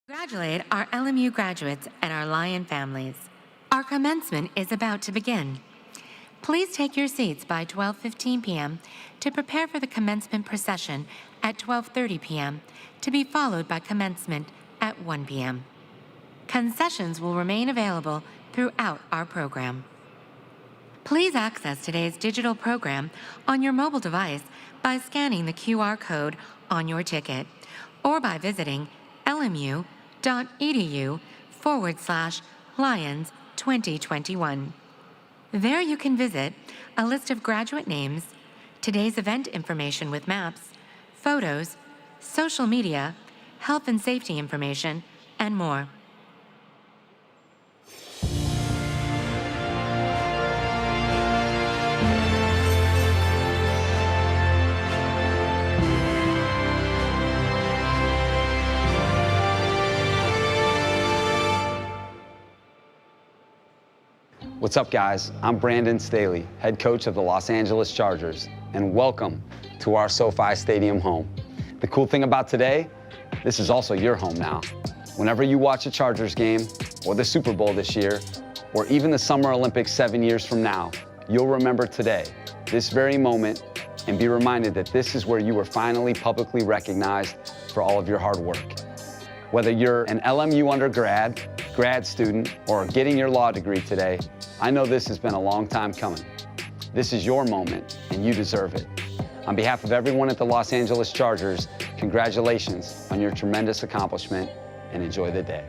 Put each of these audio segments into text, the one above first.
Congratulate our LMU graduates and our Lion families. Our commencement is about to begin. Please take your seats by 12:15 p.m. to prepare for the commencement procession at 12:30 p.m. to be followed by commencement at 1 p.m. Concessions will remain available throughout our program. Please access today's digital program on your mobile device by scanning the QR code on your ticket or by visiting lmu.edu/Lions 2021. There you can visit a list of graduate names, today's event information with maps, photos, social media, health and safety information, and more. What's up, guys? I'm Brandon Staley, head coach of the Los Angeles Chargers, and welcome to our SoFi Stadium home. The cool thing about today, this is also your home now. Whenever you watch a Chargers game, or the Super Bowl this year, or even the Summer Olympics 7 years from now, you'll remember today, this very moment, and be reminded that this is where you were finally publicly recognized for all of your hard work. Whether you're an LMU undergrad, grad student, or getting your law degree today, I know this has been a long time coming. This is your moment, and you deserve it. On behalf of everyone at the Los Angeles Chargers, congratulations on your tremendous accomplishment, and enjoy the day.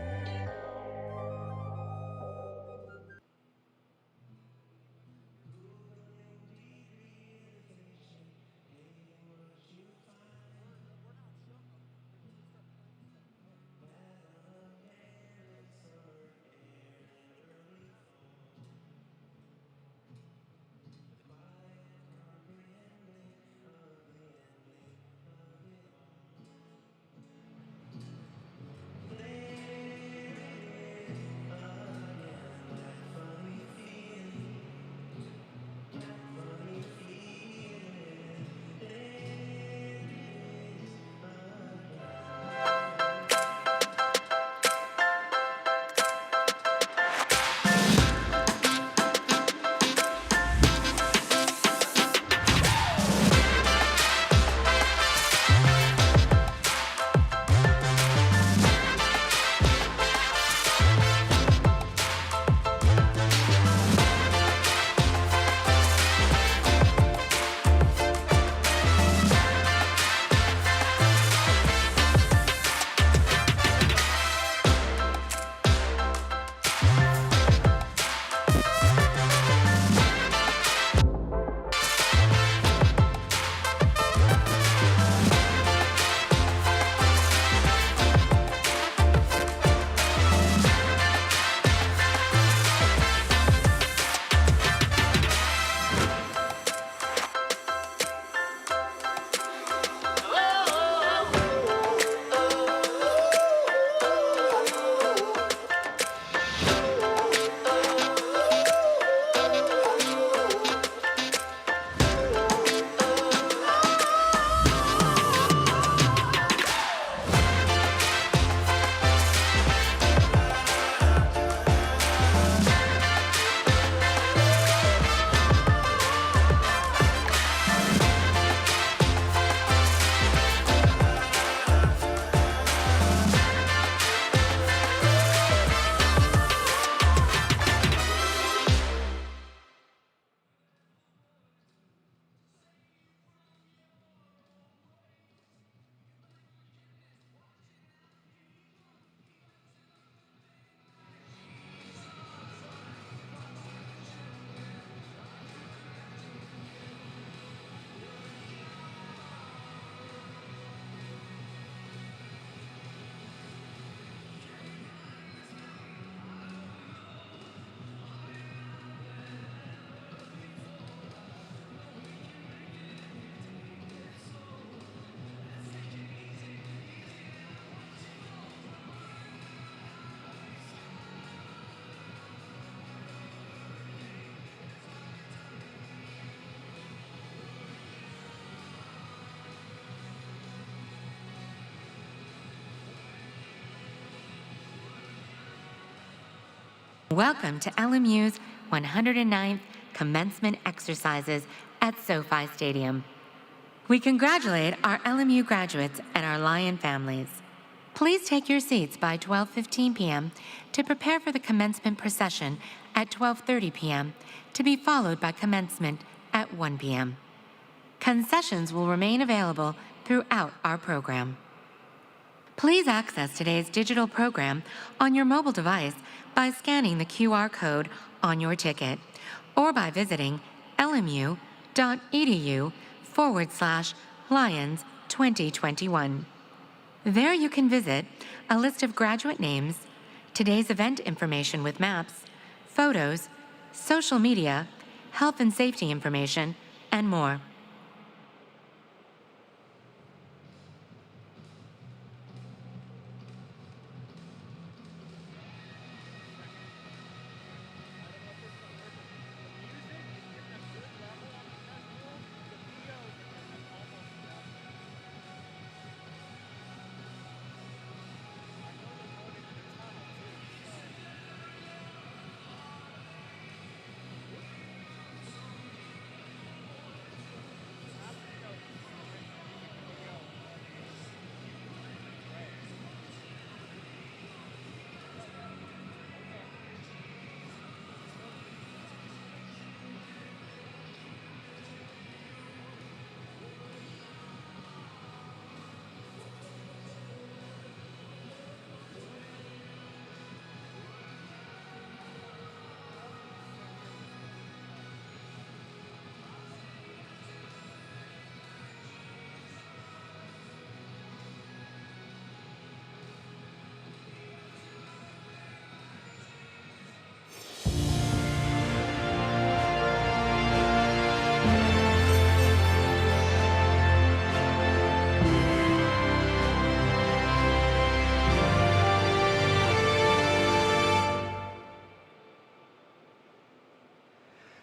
Welcome to LMU's 109th commencement exercises at SoFi Stadium. We congratulate our LMU graduates and our Lion families. Please take your seats by 12:15 p.m. to prepare for the commencement procession at 12:30 p.m. to be followed by commencement at 1 p.m. Concessions will remain available throughout our program. Please access today's digital program on your mobile device by scanning the QR code on your ticket or by visiting lmu.edu/Lions 2021. There you can visit a list of graduate names, today's event information with maps, photos, social media, health and safety information, and more.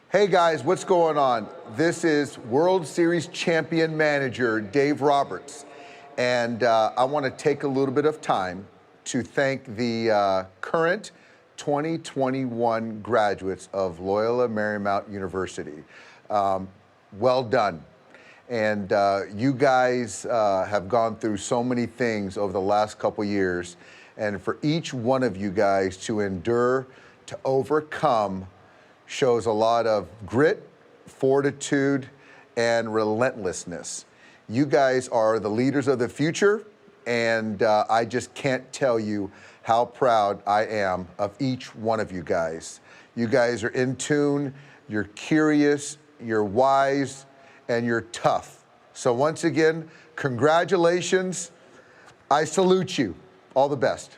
Hey guys, what's going on? This is World Series champion manager Dave Roberts, and I want to take a little bit of time to thank the current 2021 graduates of Loyola Marymount University. Well done. And you guys have gone through so many things over the last couple years, and for each one of you guys to endure, to overcome, shows a lot of grit, fortitude, and relentlessness. You guys are the leaders of the future, and I just can't tell you how proud I am of each one of you guys. You guys are in tune, you're curious, you're wise, and you're tough. So once again, congratulations. I salute you. All the best.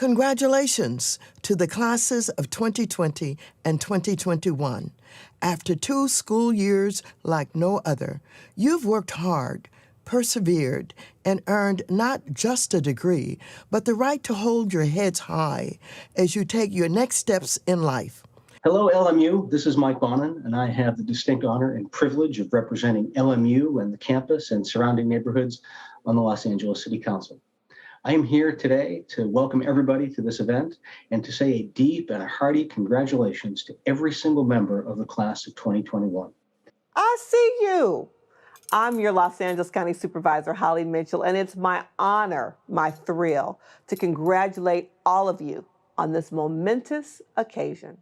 Congratulations to the classes of 2020 and 2021. After 2 school years like no other, you've worked hard, persevered, and earned not just a degree, but the right to hold your heads high as you take your next steps in life. Hello, LMU. This is Mike Bonin, and I have the distinct honor and privilege of representing LMU and the campus and surrounding neighborhoods on the Los Angeles City Council. I am here today to welcome everybody to this event and to say a deep and a hearty congratulations to every single member of the class of 2021. I see you. I'm your Los Angeles County Supervisor, Holly Mitchell, and it's my honor, my thrill, to congratulate all of you on this momentous occasion.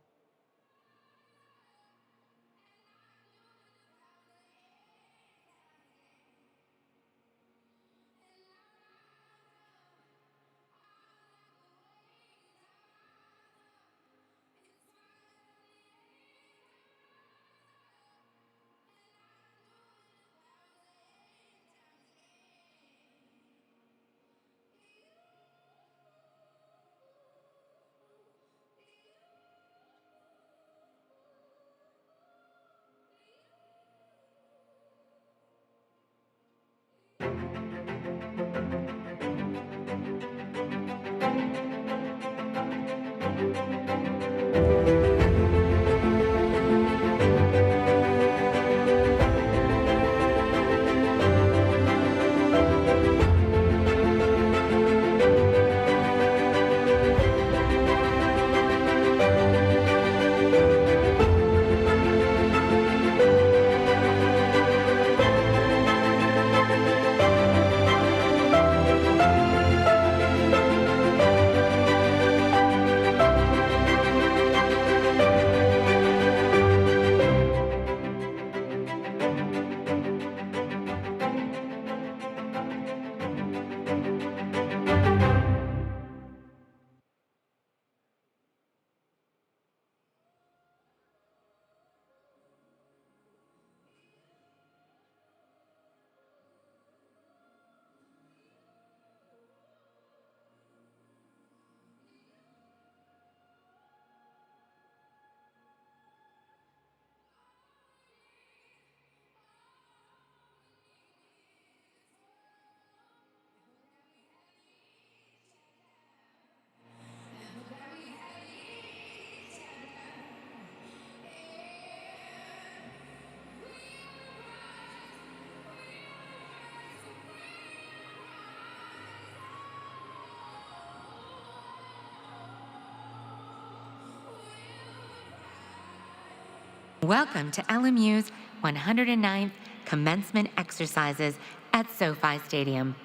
Welcome to LMU's 109th commencement exercises at SoFi Stadium.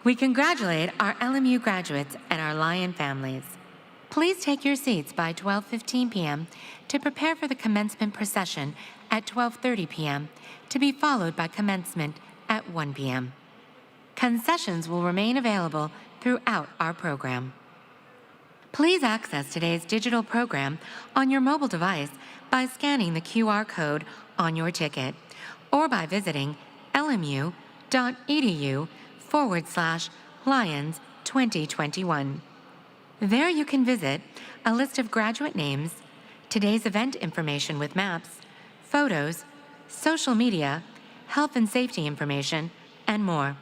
We congratulate our LMU graduates and our Lion families. Please take your seats by 12:15 p.m. to prepare for the commencement procession at 12:30 p.m. to be followed by commencement at 1 p.m. Concessions will remain available throughout our program. Please access today's digital program on your mobile device by scanning the QR code on your ticket or by visiting lmu.edu/Lions 2021. There you can visit a list of graduate names, today's event information with maps, photos, social media, health and safety information, and more.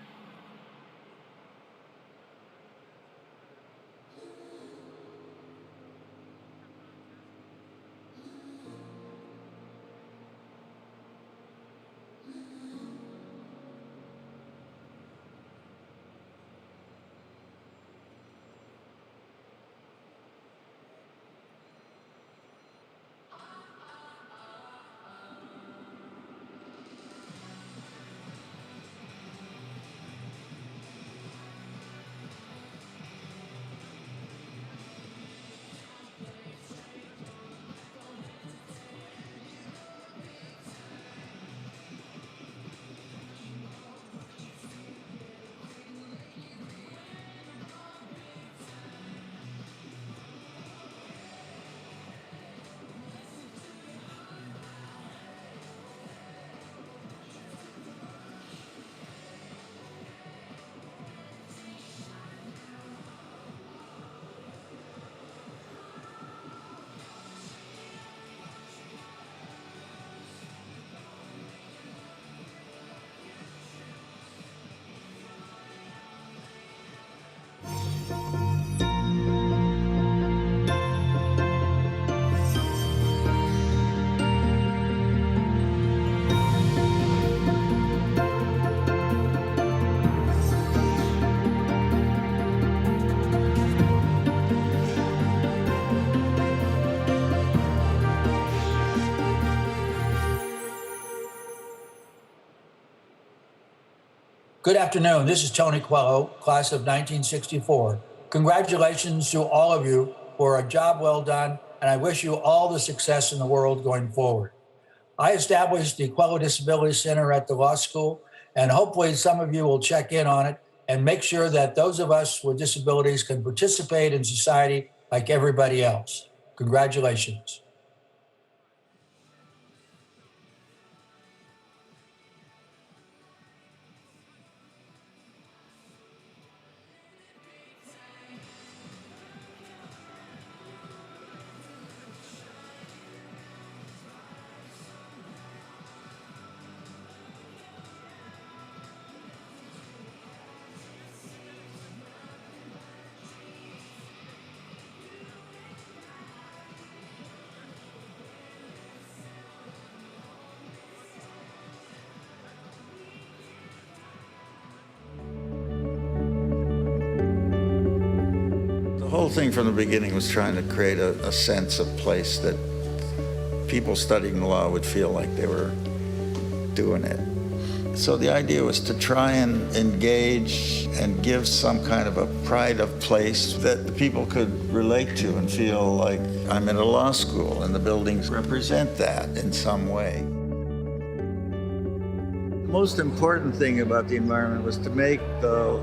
Good afternoon. This is Tony Coelho, class of 1964. Congratulations to all of you for a job well done, and I wish you all the success in the world going forward. I established the Coelho Disability Center at the law school, and hopefully some of you will check in on it and make sure that those of us with disabilities can participate in society like everybody else. Congratulations. The whole thing from the beginning was trying to create a sense of place that people studying law would feel like they were doing it. So the idea was to try and engage and give some kind of a pride of place that the people could relate to and feel like I'm in a law school and the buildings represent that in some way. The most important thing about the environment was to make the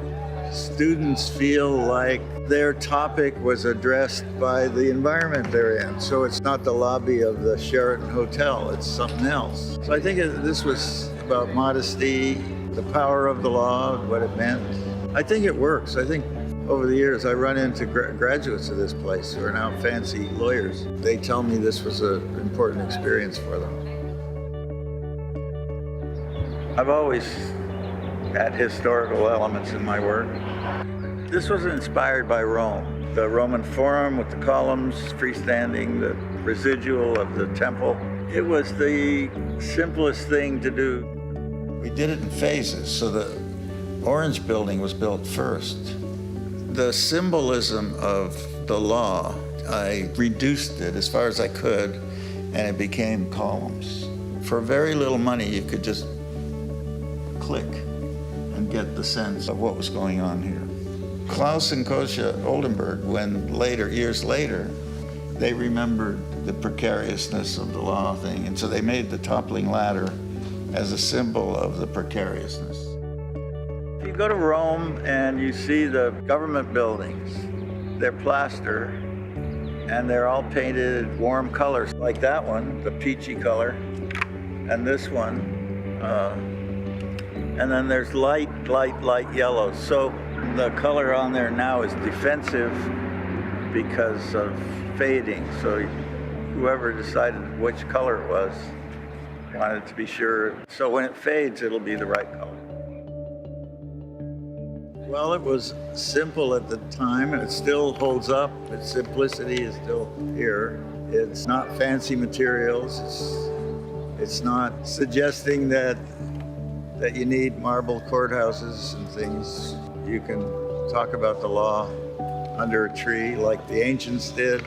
students feel like their topic was addressed by the environment they're in. So it's not the lobby of the Sheraton Hotel, it's something else. So I think this was about modesty, the power of the law, what it meant. I think it works. I think over the years I run into graduates of this place who are now fancy lawyers. They tell me this was an important experience for them. I've always had historical elements in my work. This was inspired by Rome. The Roman Forum with the columns, freestanding, the residual of the temple. It was the simplest thing to do. We did it in phases, so the Orange Building was built first. The symbolism of the law, I reduced it as far as I could, and it became columns. For very little money, you could just click and get the sense of what was going on here. Klaus and Kosha Oldenburg, years later, they remembered the precariousness of the law thing, and so they made the toppling ladder as a symbol of the precariousness. If you go to Rome and you see the government buildings, they're plaster, and they're all painted warm colors, like that one, the peachy color, and this one, and then there's light yellow. So the color on there now is defensive because of fading. So whoever decided which color it was wanted to be sure. So when it fades, it'll be the right color. Well, it was simple at the time, and it still holds up. Its simplicity is still here. It's not fancy materials. It's not suggesting that you need marble courthouses and things. You can talk about the law under a tree like the ancients did.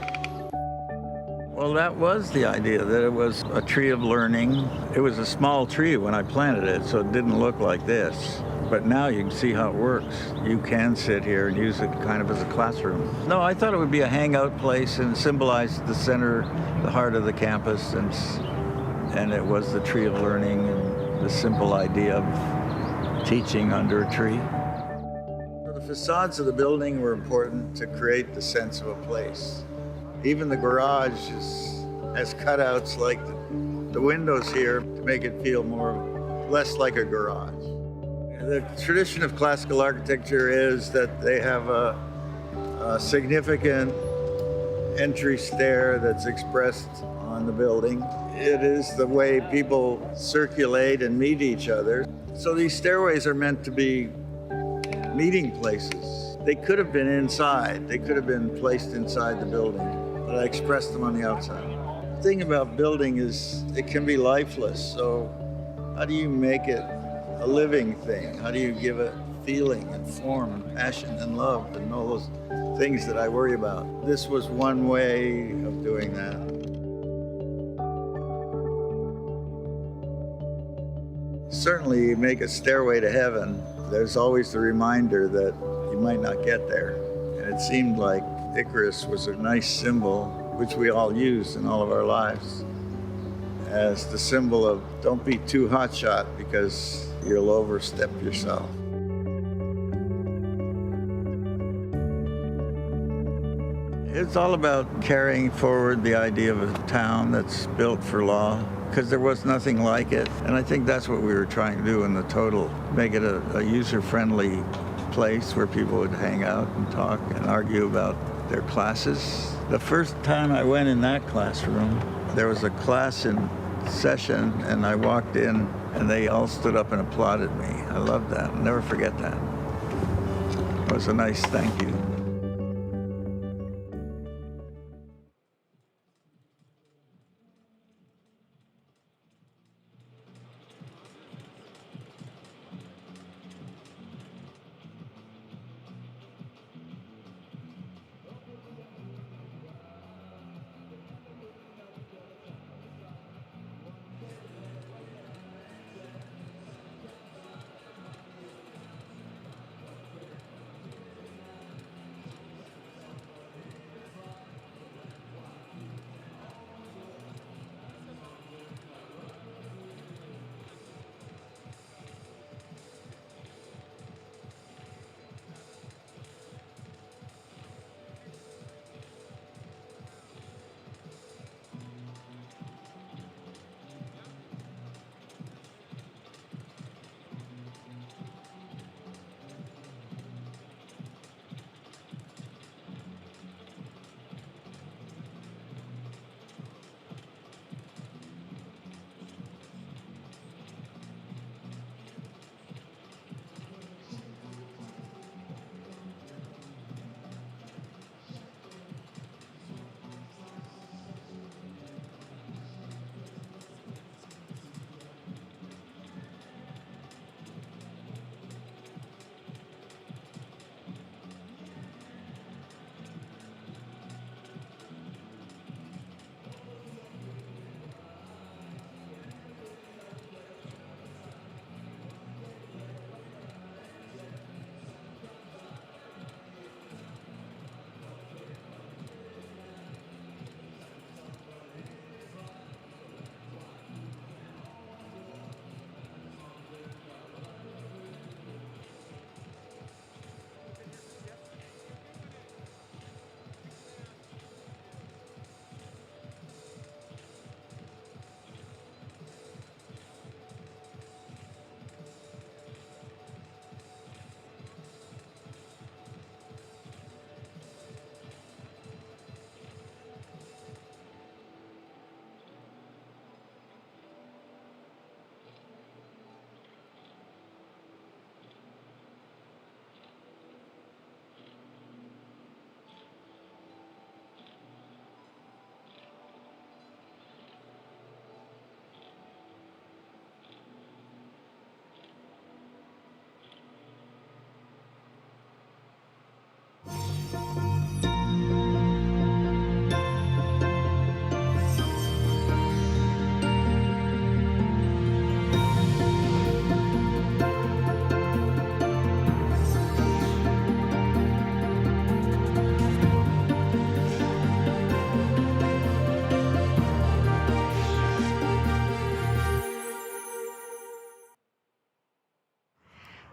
Well, that was the idea, that it was a tree of learning. It was a small tree when I planted it, so it didn't look like this. But now you can see how it works. You can sit here and use it kind of as a classroom. No, I thought it would be a hangout place and symbolize the center, the heart of the campus, and it was the tree of learning and the simple idea of teaching under a tree. The facades of the building were important to create the sense of a place. Even the garage has cutouts like the windows here to make it feel less like a garage. The tradition of classical architecture is that they have a significant entry stair that's expressed on the building. It is the way people circulate and meet each other. So these stairways are meant to be meeting places. They could have been inside. They could have been placed inside the building, but I expressed them on the outside. The thing about building is it can be lifeless. So how do you make it a living thing? How do you give it feeling and form and passion and love and all those things that I worry about? This was one way of doing that. Certainly you make a stairway to heaven there's always the reminder that you might not get there. And it seemed like Icarus was a nice symbol, which we all use in all of our lives, as the symbol of don't be too hotshot because you'll overstep yourself. It's all about carrying forward the idea of a town that's built for law, because there was nothing like it. And I think that's what we were trying to do in the total, make it a user-friendly place where people would hang out and talk and argue about their classes. The first time I went in that classroom, there was a class in session, and I walked in, and they all stood up and applauded me. I loved that. I'll never forget that. It was a nice thank you.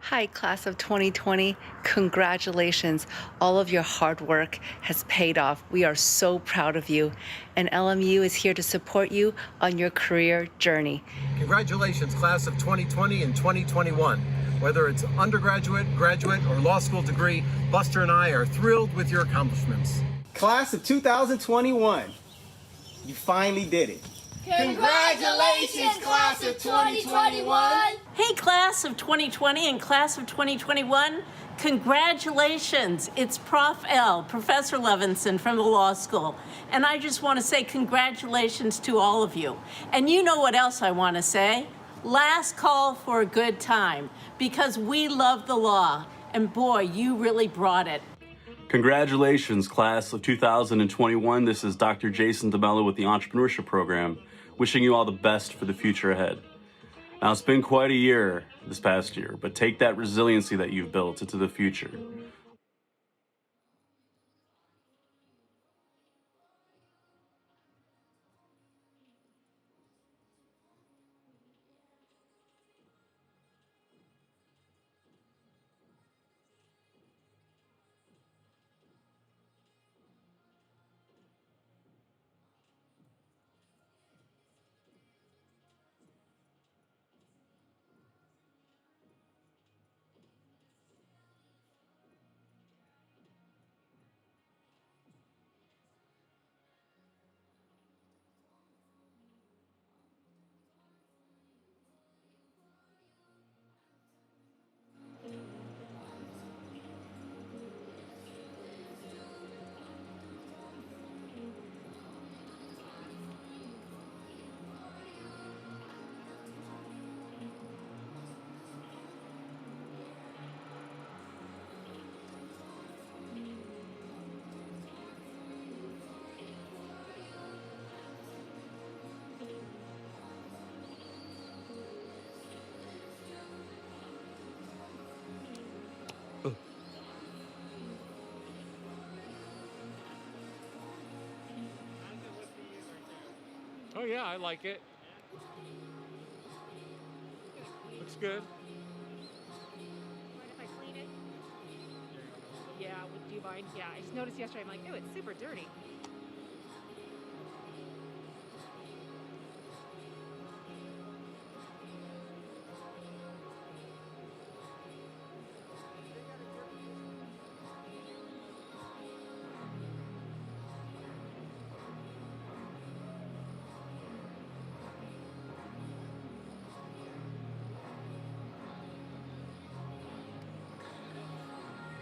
Hi, class of 2020. Congratulations. All of your hard work has paid off. We are so proud of you. And LMU is here to support you on your career journey. Congratulations, class of 2020 and 2021. Whether it's undergraduate, graduate, or law school degree, Buster and I are thrilled with your accomplishments. Class of 2021, you finally did it. Congratulations, class of 2021! Hey, class of 2020 and class of 2021, congratulations. It's Prof. L, Professor Levinson from the law school. And I just want to say congratulations to all of you. And you know what else I want to say? Last call for a good time, because we love the law. And boy, you really brought it. Congratulations, class of 2021. This is Dr. Jason DeMello with the Entrepreneurship Program, wishing you all the best for the future ahead. Now, it's been quite a year this past year, but take that resiliency that you've built into the future. Oh yeah, I like it. Looks good. Mind if I clean it? Yeah, would you mind? Yeah, I just noticed yesterday, I'm like, oh, it's super dirty.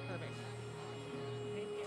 Perfect. Thank you.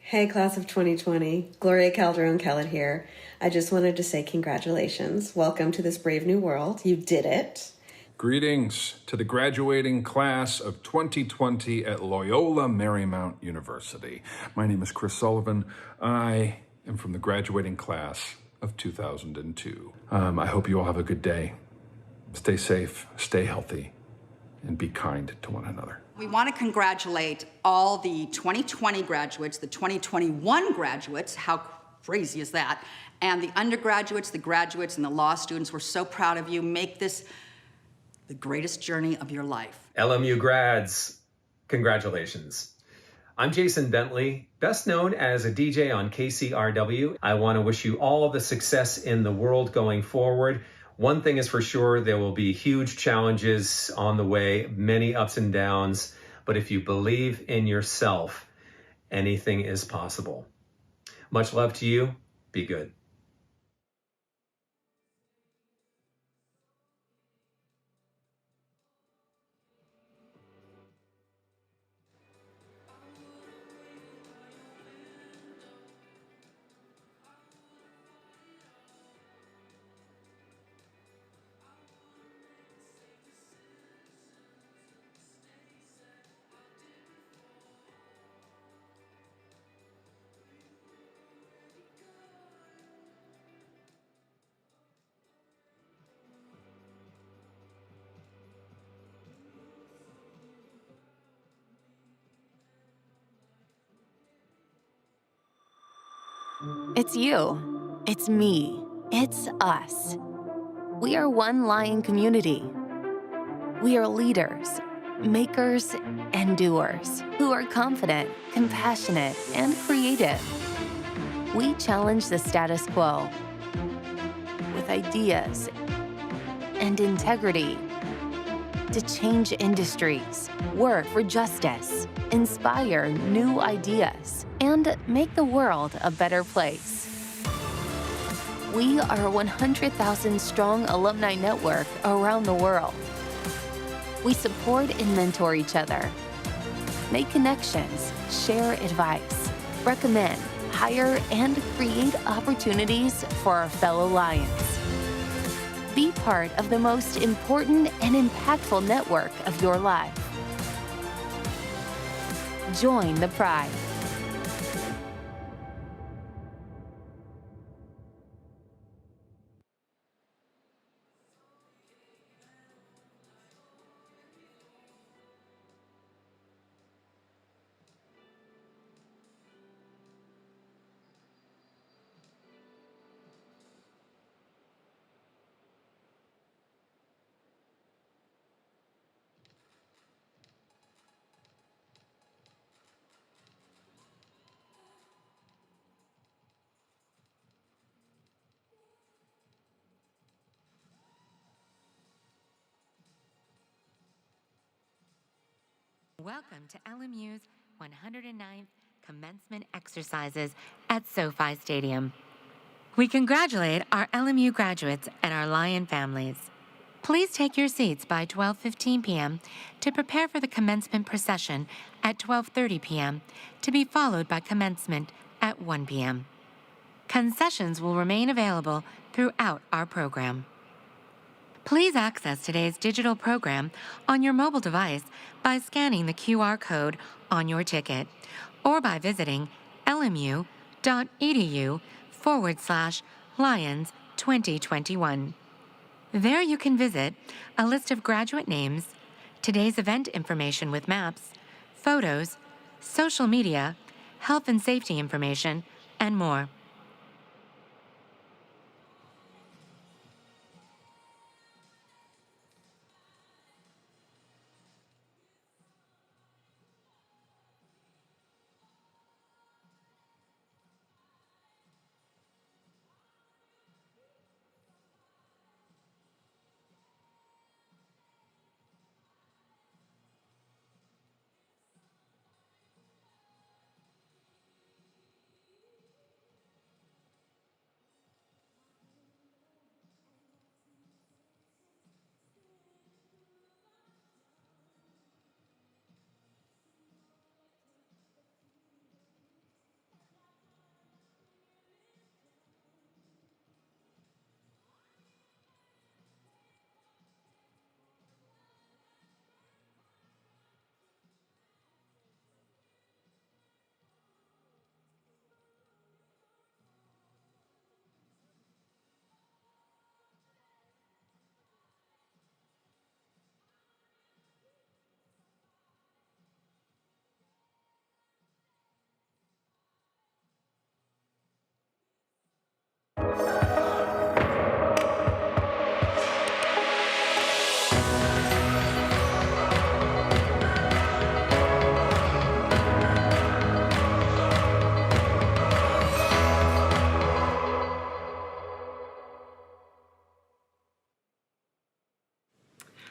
Hey, class of 2020. Gloria Calderon-Kellett here. I just wanted to say congratulations. Welcome to this brave new world. You did it. Greetings to the graduating class of 2020 at Loyola Marymount University. My name is Chris Sullivan. I am from the graduating class of 2002. I hope you all have a good day. Stay safe, stay healthy, and be kind to one another. We want to congratulate all the 2020 graduates, the 2021 graduates, how crazy is that, and the undergraduates, the graduates, and the law students. We're so proud of you. Make this the greatest journey of your life. LMU grads, congratulations. I'm Jason Bentley, best known as a DJ on KCRW. I want to wish you all the success in the world going forward. One thing is for sure, there will be huge challenges on the way, many ups and downs, but if you believe in yourself, anything is possible. Much love to you. Be good. It's you. It's me. It's us. We are one Lion community. We are leaders, makers, and doers who are confident, compassionate, and creative. We challenge the status quo with ideas and integrity to change industries, work for justice, inspire new ideas, and make the world a better place. We are a 100,000 strong alumni network around the world. We support and mentor each other, make connections, share advice, recommend, hire, and create opportunities for our fellow Lions. Be part of the most important and impactful network of your life. Join the Pride. Welcome to LMU's 109th commencement exercises at SoFi Stadium. We congratulate our LMU graduates and our Lion families. Please take your seats by 12:15 p.m. to prepare for the commencement procession at 12:30 p.m. to be followed by commencement at 1 p.m. Concessions will remain available throughout our program. Please access today's digital program on your mobile device by scanning the QR code on your ticket or by visiting lmu.edu/Lions 2021. There you can visit a list of graduate names, today's event information with maps, photos, social media, health and safety information, and more.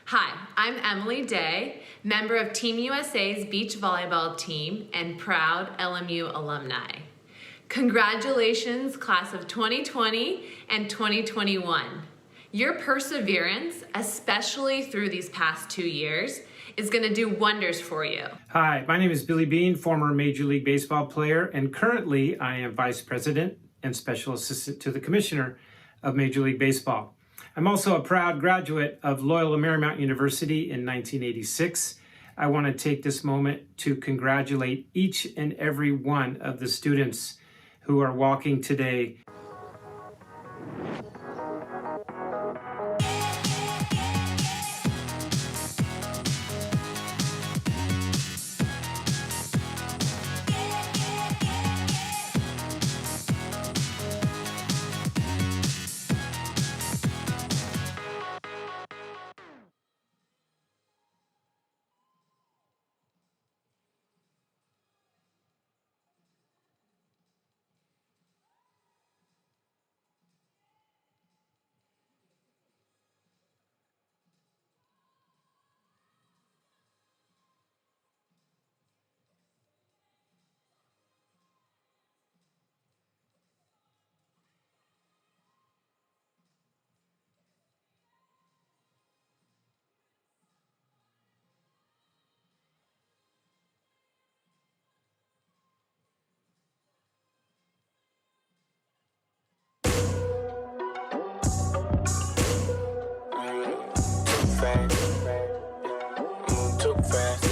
Hi, I'm Emily Day, member of Team USA's beach volleyball team and proud LMU alumni. Congratulations, class of 2020 and 2021. Your perseverance, especially through these past 2 years, is going to do wonders for you. Hi, my name is Billy Bean, former Major League Baseball player, and currently I am Vice President and Special Assistant to the Commissioner of Major League Baseball. I'm also a proud graduate of Loyola Marymount University in 1986. I want to take this moment to congratulate each and every one of the students who are walking today. too fast.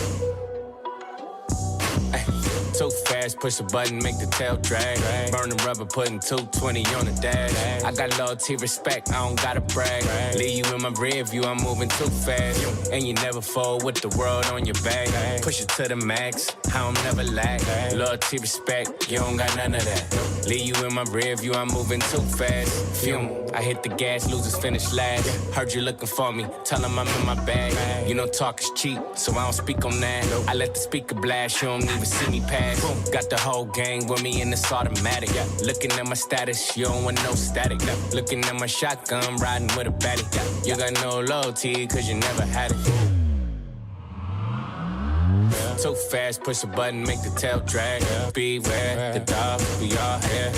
Too fast, push a button, make the tail drag. Burning rubber, putting 220 on the dash. I got loyalty, respect, I don't gotta brag. Leave you in my rear view, I'm moving too fast. And you never fold with the world on your back. Push it to the max, I don't never lack. Loyalty, respect, you don't got none of that. Leave you in my rear view, I'm moving too fast. Fume, I hit the gas, losers finish last. Heard you looking for me, tell them I'm in my bag. You know talk is cheap, so I don't speak on that. I let the speaker blast, you don't even see me pass. Got the whole gang with me and it's automatic. Looking at my status, you don't want no static. Looking at my shotgun, riding with a baddie. You got no loyalty, cause you never had it. Too fast, push a button, make the tail drag. Beware, the dog, we all here.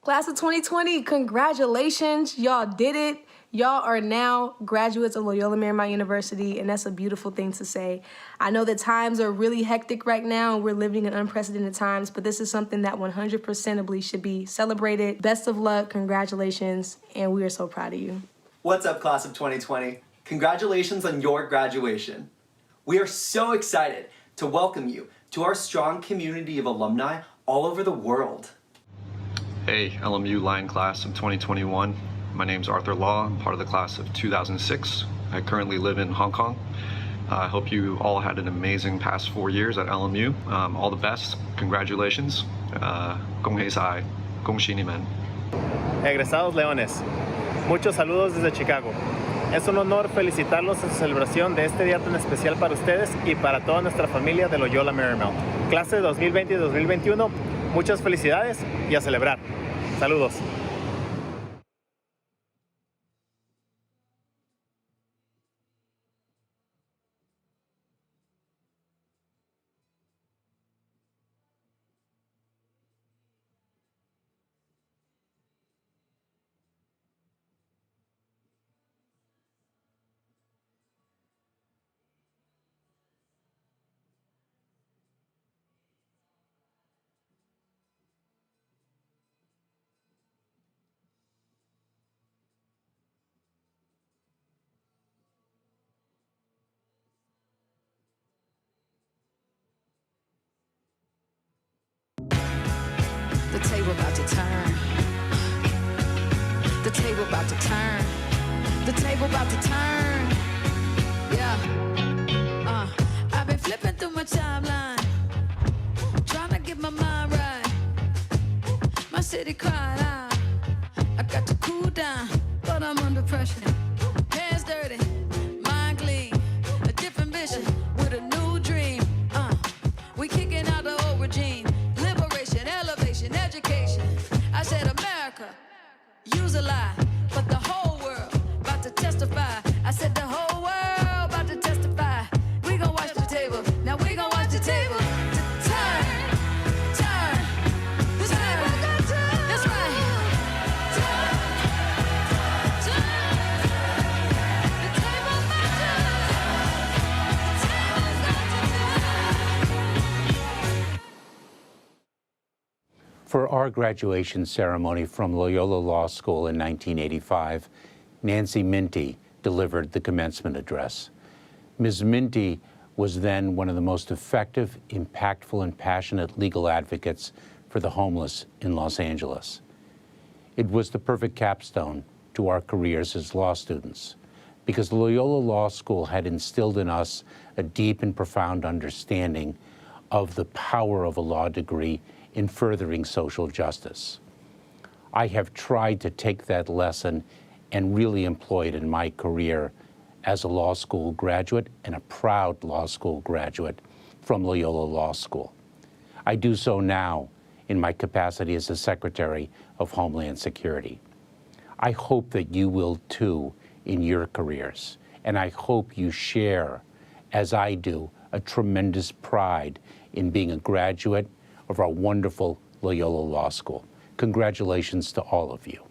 Class of 2020, congratulations. Y'all did it. Y'all are now graduates of Loyola Marymount University, and that's a beautiful thing to say. I know that times are really hectic right now, and we're living in unprecedented times, but this is something that 100%ably should be celebrated. Best of luck, congratulations, and we are so proud of you. What's up, class of 2020? Congratulations on your graduation. We are so excited to welcome you to our strong community of alumni all over the world. Hey, LMU Lion Class of 2021. My name's Arthur Law. I'm part of the class of 2006. I currently live in Hong Kong. I hope you all had an amazing past 4 years at LMU. All the best. Congratulations. 恭喜晒，恭喜你们。 Egresados Leones, muchos saludos desde Chicago. Es un honor felicitarlos en su celebración de este día tan especial para ustedes y para toda nuestra familia de Loyola Marymount. Clase 2020 y 2021, muchas felicidades y a celebrar. Saludos. The table about to turn. The table about to turn. The table about to turn. Yeah. I've been flipping through my timeline, trying to get my mind right. My city crying out. I got to cool down, but I'm under pressure. Hands dirty, mind clean. A different vision with a new dream. We kicking out the old regime. Liberation, elevation, education. I said America, use a lie, but the whole world about to testify. I said the whole world about to testify. We gon' watch the table. Now we gon' watch the table turn, turn. The table got turn. That's right. Turn, turn. The table got turn. The table's got to turn. For our graduation ceremony from Loyola Law School in 1985, Nancy Minty delivered the commencement address. Ms. Minty was then one of the most effective, impactful, and passionate legal advocates for the homeless in Los Angeles. It was the perfect capstone to our careers as law students, because Loyola Law School had instilled in us a deep and profound understanding of the power of a law degree in furthering social justice. I have tried to take that lesson and really employ it in my career as a law school graduate and a proud law school graduate from Loyola Law School. I do so now in my capacity as the Secretary of Homeland Security. I hope that you will too in your careers, and I hope you share, as I do, a tremendous pride in being a graduate of our wonderful Loyola Law School. Congratulations to all of you.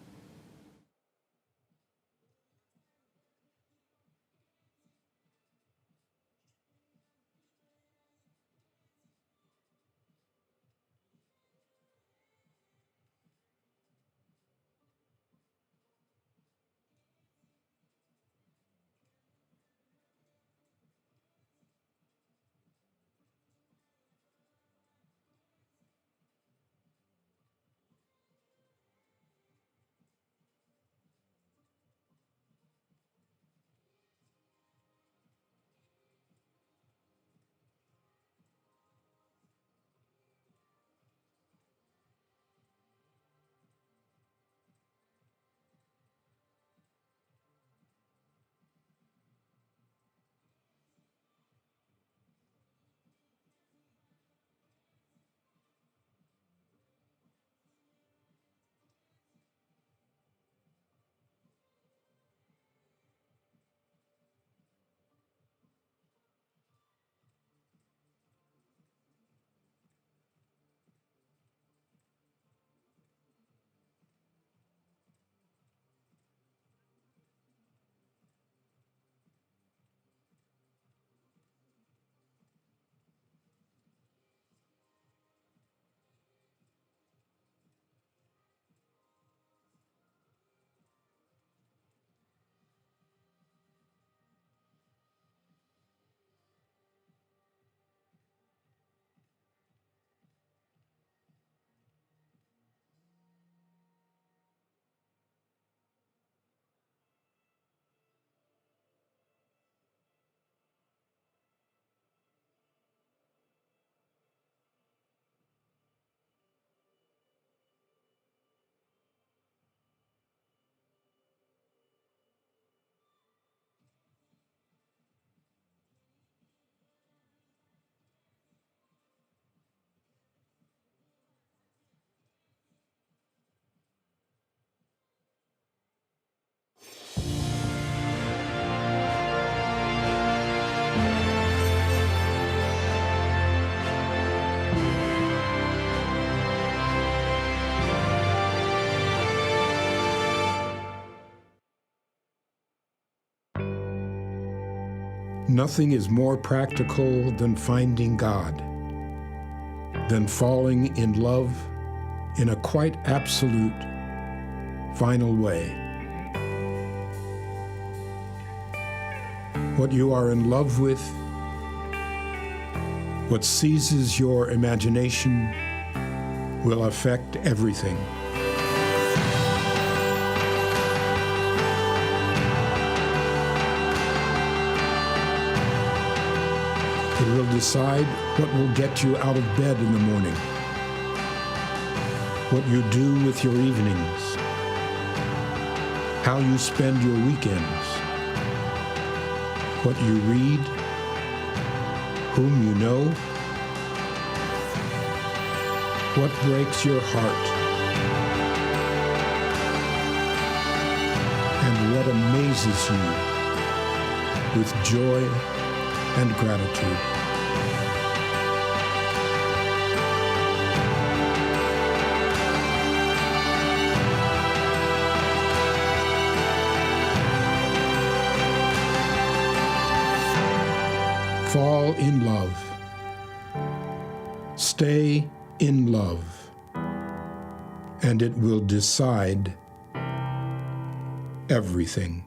Nothing is more practical than finding God, than falling in love in a quite absolute, final way. What you are in love with, what seizes your imagination, will affect everything. It will decide what will get you out of bed in the morning, what you do with your evenings, how you spend your weekends, what you read, whom you know, what breaks your heart, and what amazes you with joy and gratitude. Fall in love. Stay in love. And it will decide everything.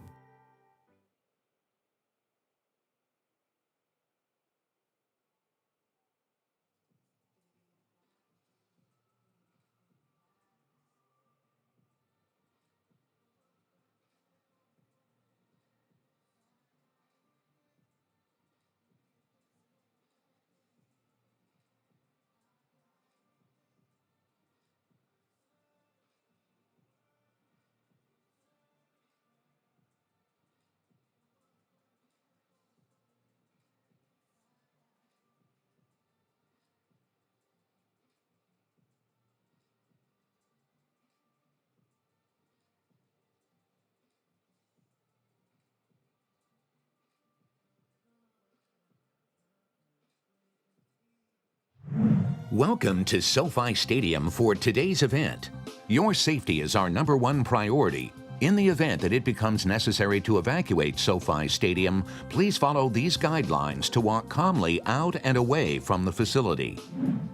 Welcome to SoFi Stadium for today's event. Your safety is our #1 priority. In the event that it becomes necessary to evacuate SoFi Stadium, please follow these guidelines to walk calmly out and away from the facility.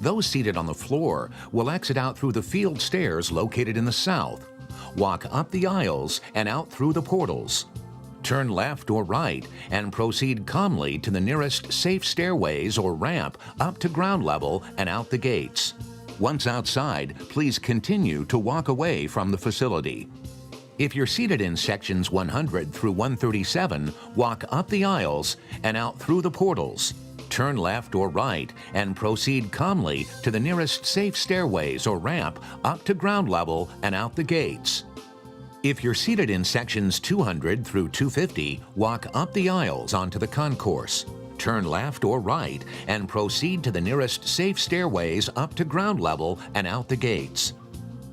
Those seated on the floor will exit out through the field stairs located in the south. Walk up the aisles and out through the portals. Turn left or right and proceed calmly to the nearest safe stairways or ramp up to ground level and out the gates. Once outside, please continue to walk away from the facility. If you're seated in sections 100 through 137, walk up the aisles and out through the portals. Turn left or right and proceed calmly to the nearest safe stairways or ramp up to ground level and out the gates. If you're seated in sections 200 through 250, walk up the aisles onto the concourse. Turn left or right and proceed to the nearest safe stairways up to ground level and out the gates.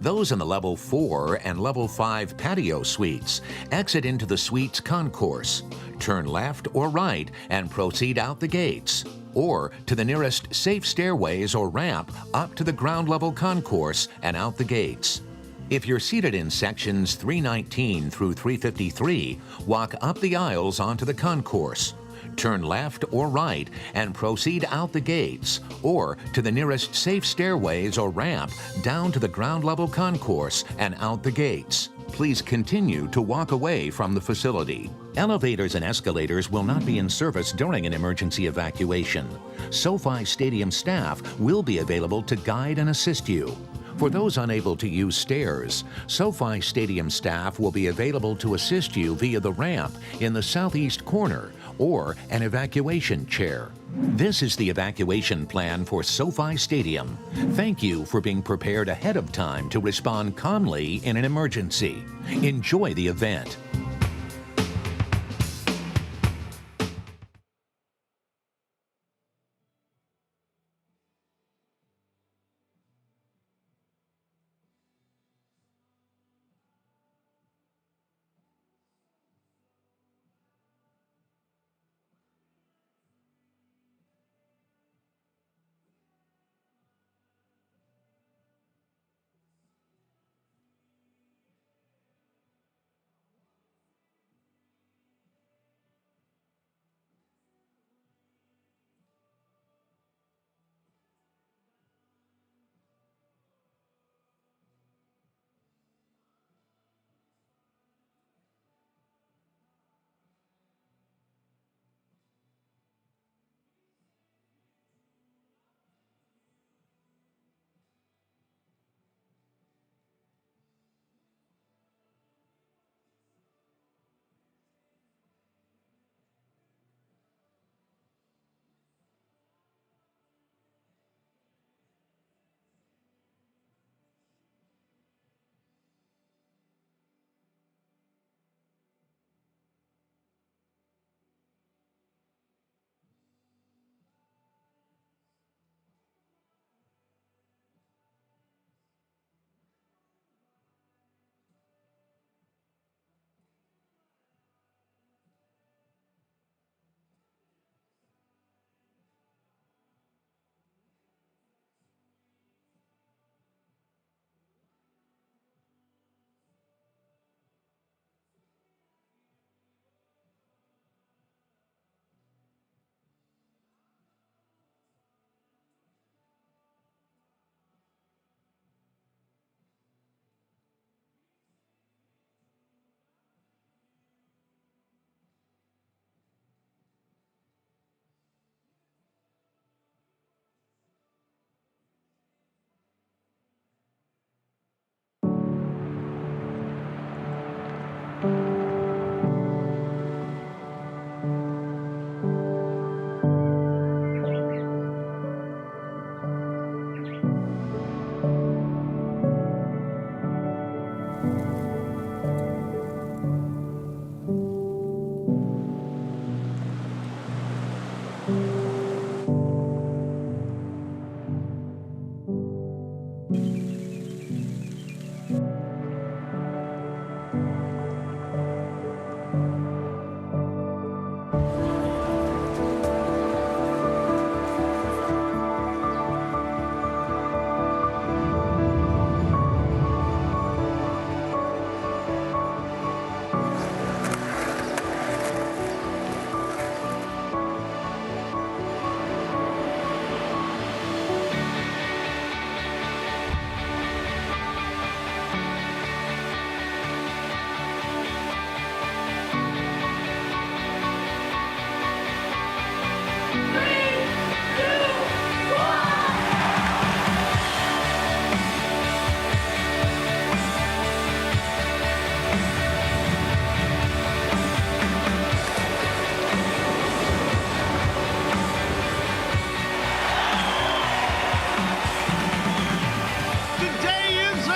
Those in the level 4 and level 5 patio suites exit into the suite's concourse. Turn left or right and proceed out the gates, or to the nearest safe stairways or ramp up to the ground level concourse and out the gates. If you're seated in sections 319 through 353, walk up the aisles onto the concourse. Turn left or right and proceed out the gates, or to the nearest safe stairways or ramp down to the ground level concourse and out the gates. Please continue to walk away from the facility. Elevators and escalators will not be in service during an emergency evacuation. SoFi Stadium staff will be available to guide and assist you. For those unable to use stairs, SoFi Stadium staff will be available to assist you via the ramp in the southeast corner or an evacuation chair. This is the evacuation plan for SoFi Stadium. Thank you for being prepared ahead of time to respond calmly in an emergency. Enjoy the event.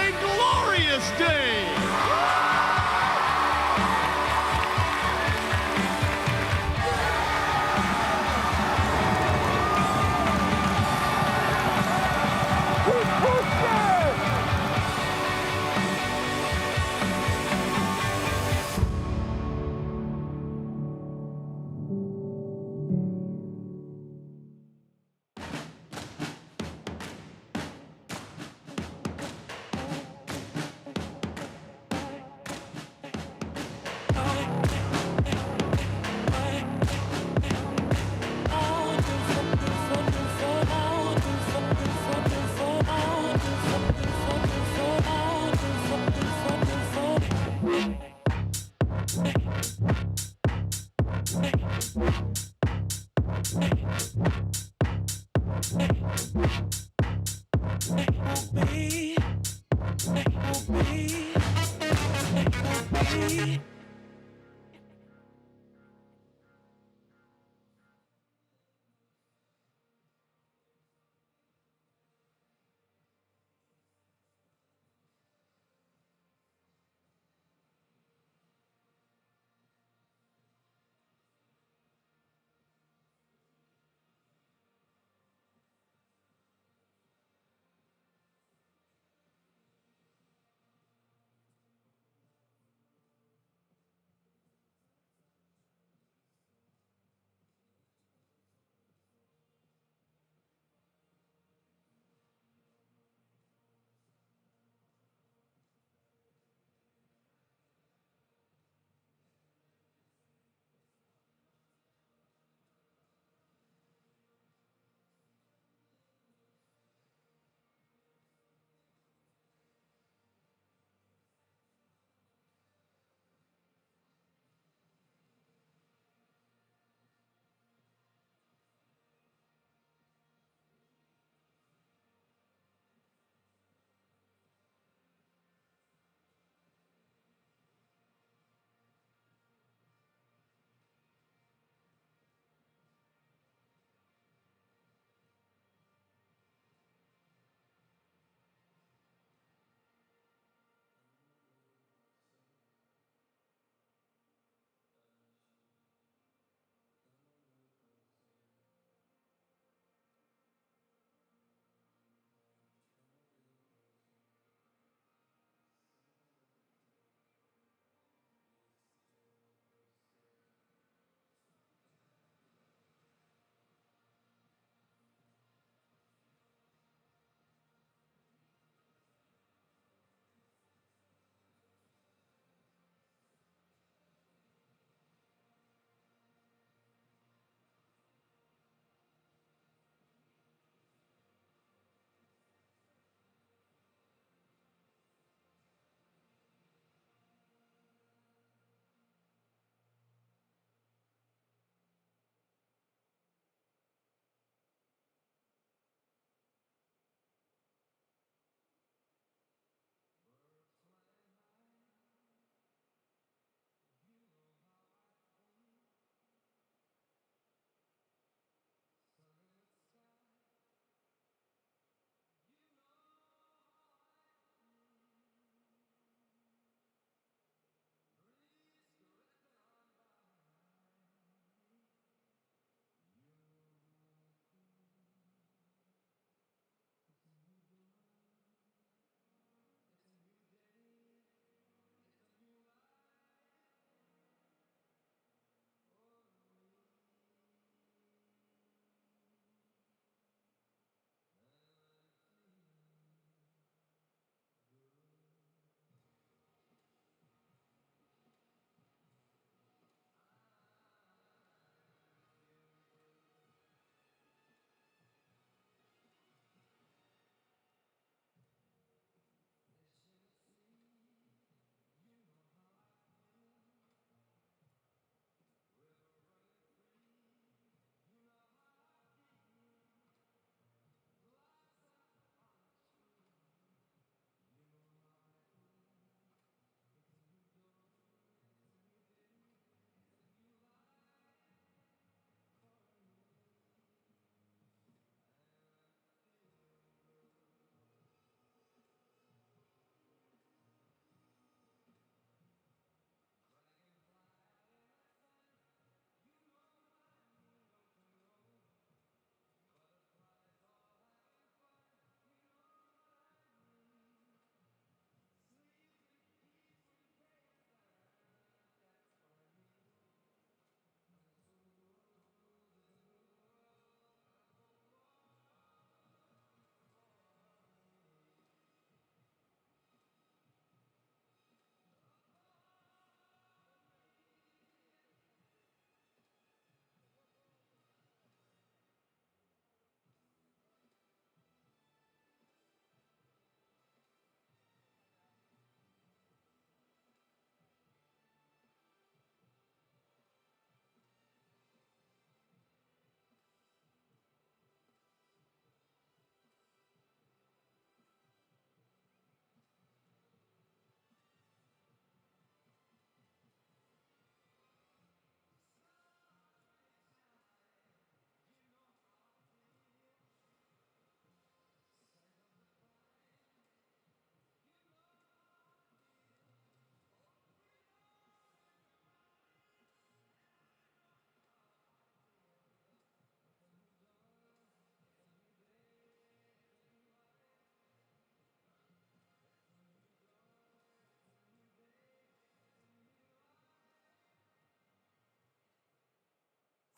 a glorious day.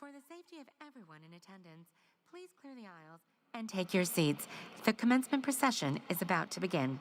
For the safety of everyone in attendance, please clear the aisles and take your seats. The commencement procession is about to begin.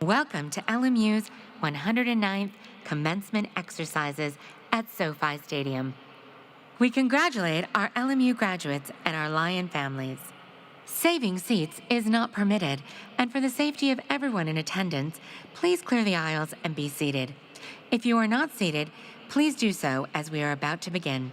Welcome to LMU's 109th commencement exercises at SoFi Stadium. We congratulate our LMU graduates and our Lion families. Saving seats is not permitted, and for the safety of everyone in attendance, please clear the aisles and be seated. If you are not seated, please do so as we are about to begin.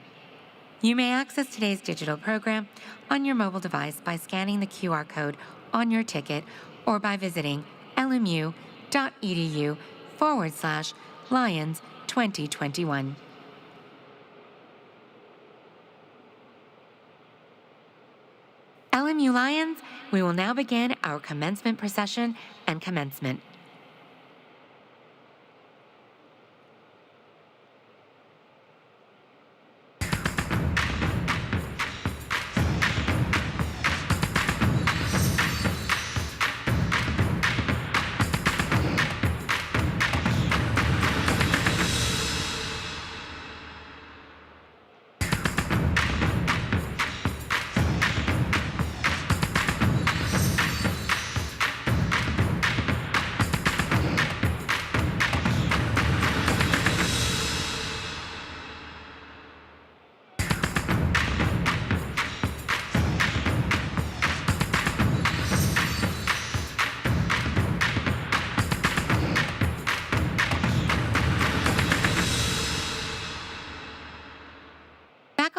You may access today's digital program on your mobile device by scanning the QR code on your ticket or by visiting lmu.edu/Lions 2021. . LMU Lions, we will now begin our commencement procession and commencement.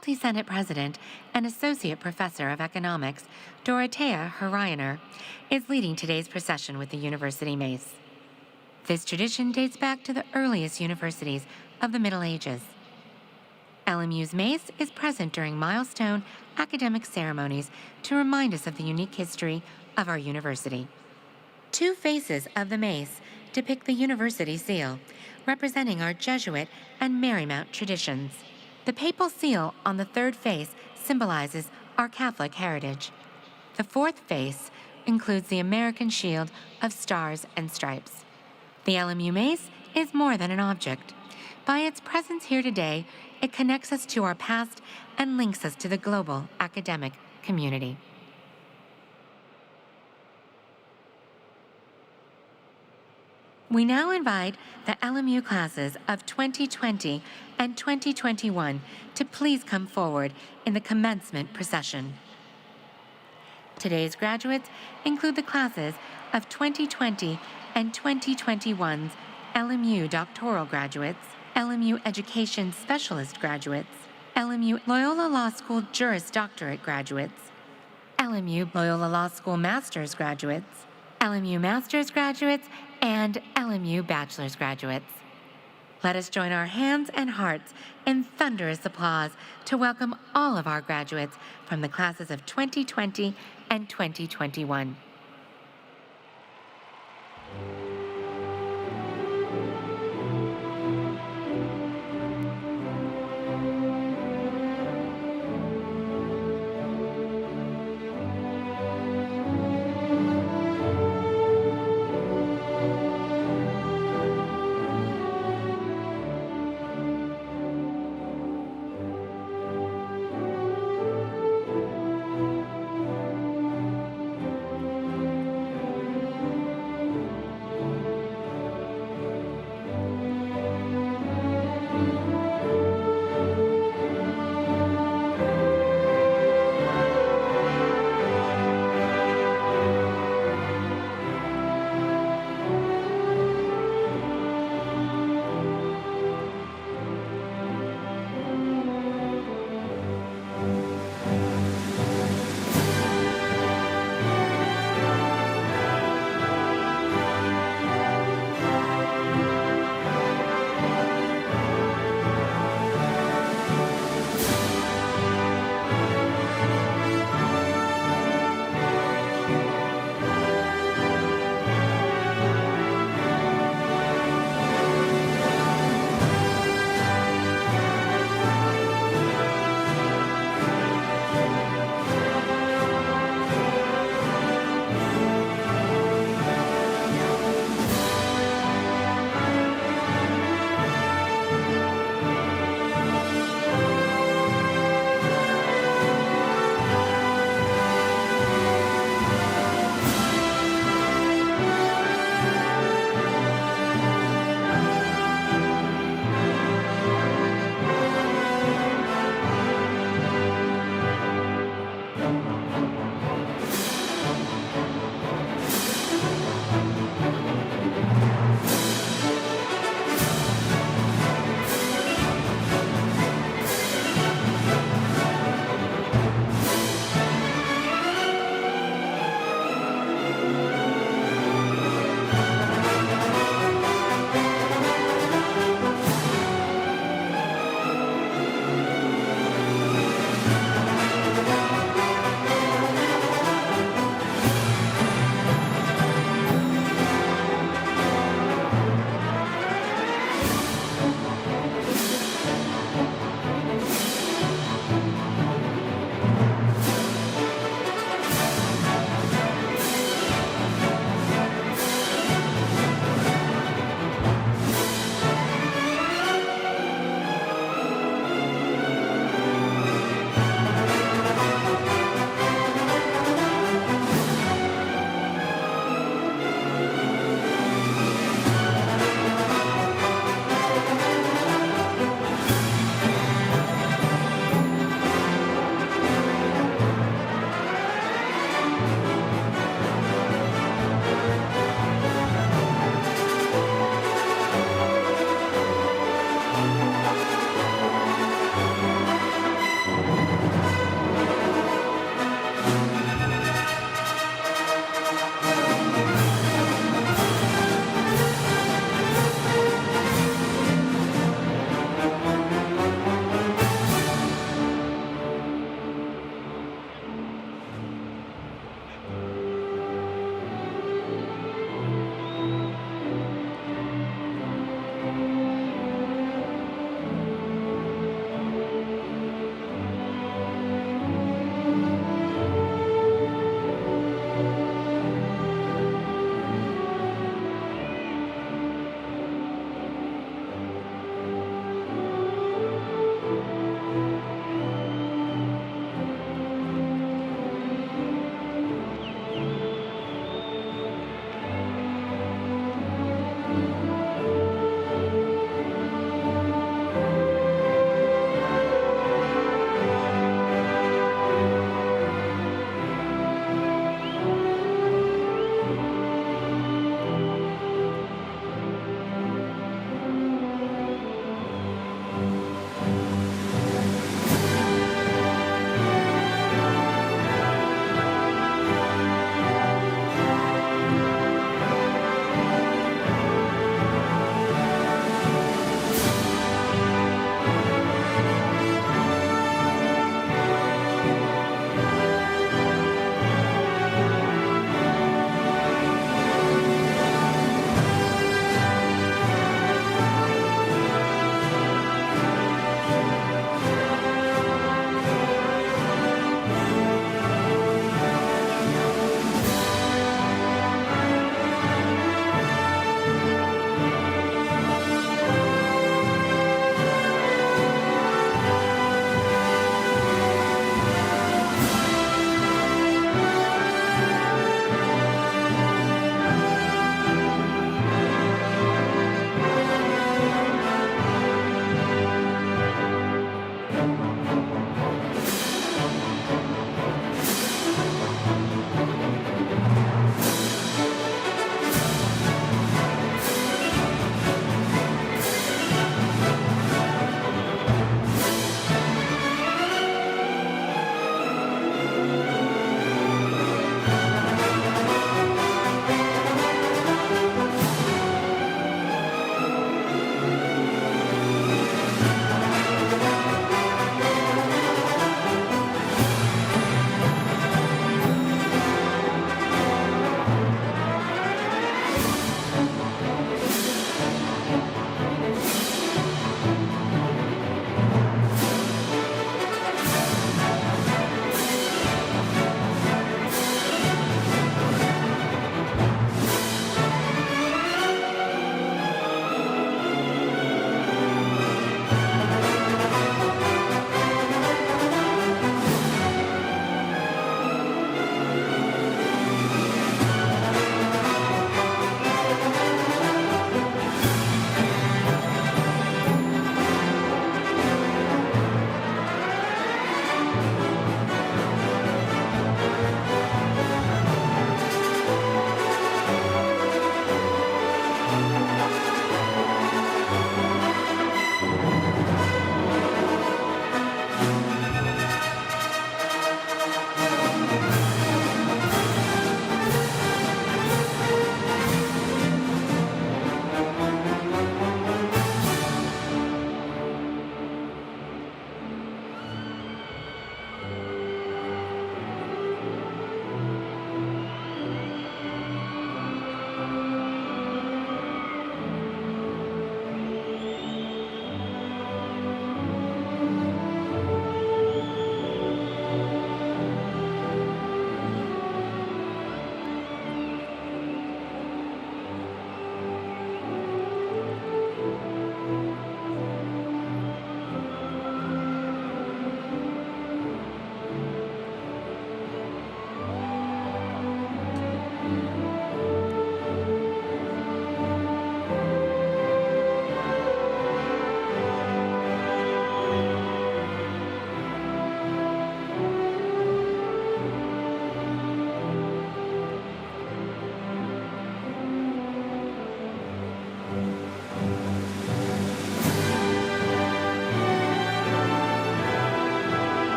Faculty Senate President and Associate Professor of Economics, Dorothea Herreiner, is leading today's procession with the University Mace. This tradition dates back to the earliest universities of the Middle Ages. LMU's Mace is present during milestone academic ceremonies to remind us of the unique history of our university. Two faces of the Mace depict the university seal, representing our Jesuit and Marymount traditions. The papal seal on the third face symbolizes our Catholic heritage. The fourth face includes the American shield of stars and stripes. The LMU Mace is more than an object. By its presence here today, it connects us to our past and links us to the global academic community. We now invite the LMU classes of 2020 and 2021 to please come forward in the commencement procession. Today's graduates include the classes of 2020 and 2021's LMU doctoral graduates, LMU Education Specialist graduates, LMU Loyola Law School Juris Doctorate graduates, LMU Loyola Law School Master's graduates, LMU Master's graduates, and LMU Bachelor's graduates. Let us join our hands and hearts in thunderous applause to welcome all of our graduates from the classes of 2020 and 2021.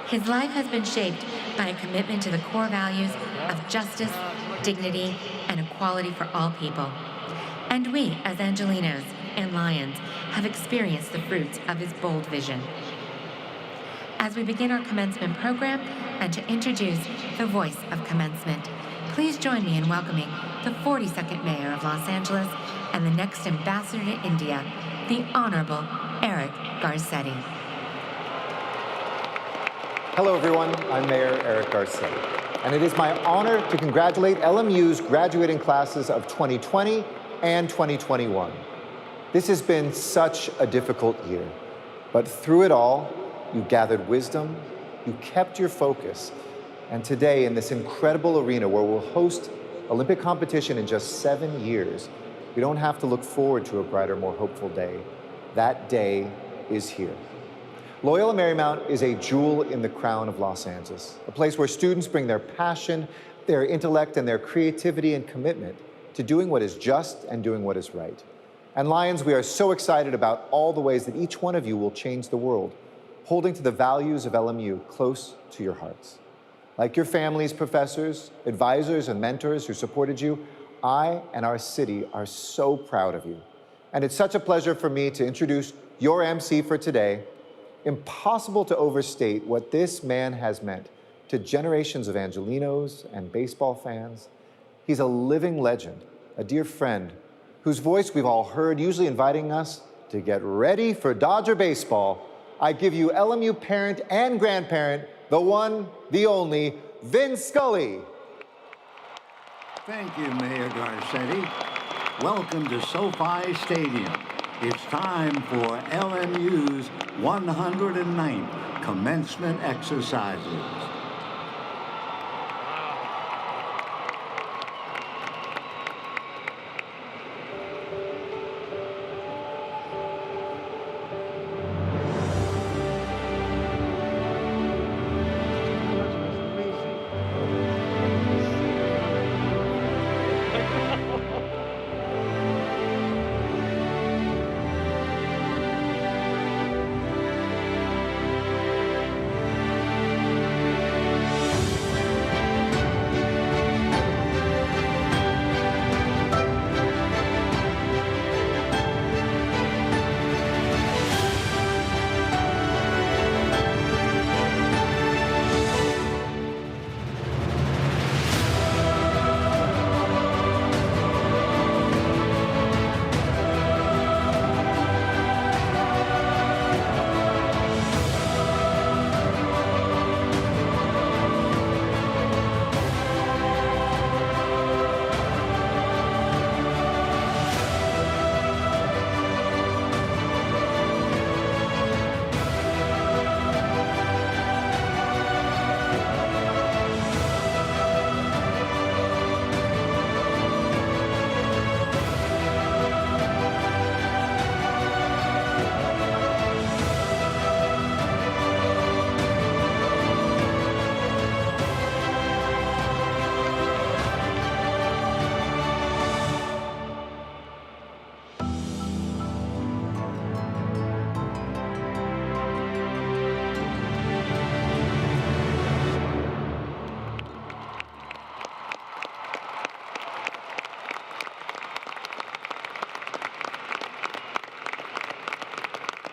His life has been shaped by a commitment to the core values of justice, dignity, and equality for all people. And we, as Angelinos and Lions, have experienced the fruits of his bold vision. As we begin our commencement program and to introduce the voice of commencement, please join me in welcoming the 42nd Mayor of Los Angeles and the next Ambassador to India, the Honorable Eric Garcetti. Hello, everyone. I'm Mayor Eric Garcetti, and it is my honor to congratulate LMU's graduating classes of 2020 and 2021. This has been such a difficult year, but through it all, you gathered wisdom, you kept your focus, and today in this incredible arena where we'll host Olympic competition in just 7 years, we don't have to look forward to a brighter, more hopeful day. That day is here. Loyola Marymount is a jewel in the crown of Los Angeles, a place where students bring their passion, their intellect, and their creativity and commitment to doing what is just and doing what is right. And Lions, we are so excited about all the ways that each one of you will change the world, holding to the values of LMU close to your hearts. Like your families, professors, advisors, and mentors who supported you, I and our city are so proud of you. And it's such a pleasure for me to introduce your MC for today. Impossible to overstate what this man has meant to generations of Angelinos and baseball fans. He's a living legend, a dear friend, whose voice we've all heard, usually inviting us to get ready for Dodger baseball. I give you LMU parent and grandparent, the one, the only, Vin Scully. Thank you, Mayor Garcetti. Welcome to SoFi Stadium. It's time for LMU's 109th commencement exercises.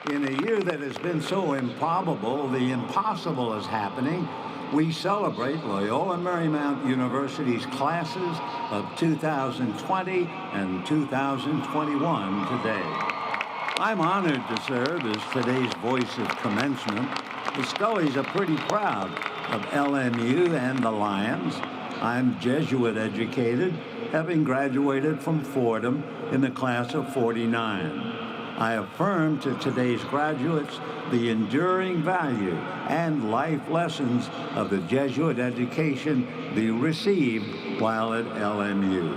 In a year that has been so improbable, the impossible is happening. We celebrate Loyola Marymount University's classes of 2020 and 2021 today. I'm honored to serve as today's voice of commencement. The Scullys are pretty proud of LMU and the Lions. I'm Jesuit educated, having graduated from Fordham in the class of '49. I affirm to today's graduates the enduring value and life lessons of the Jesuit education they received while at LMU.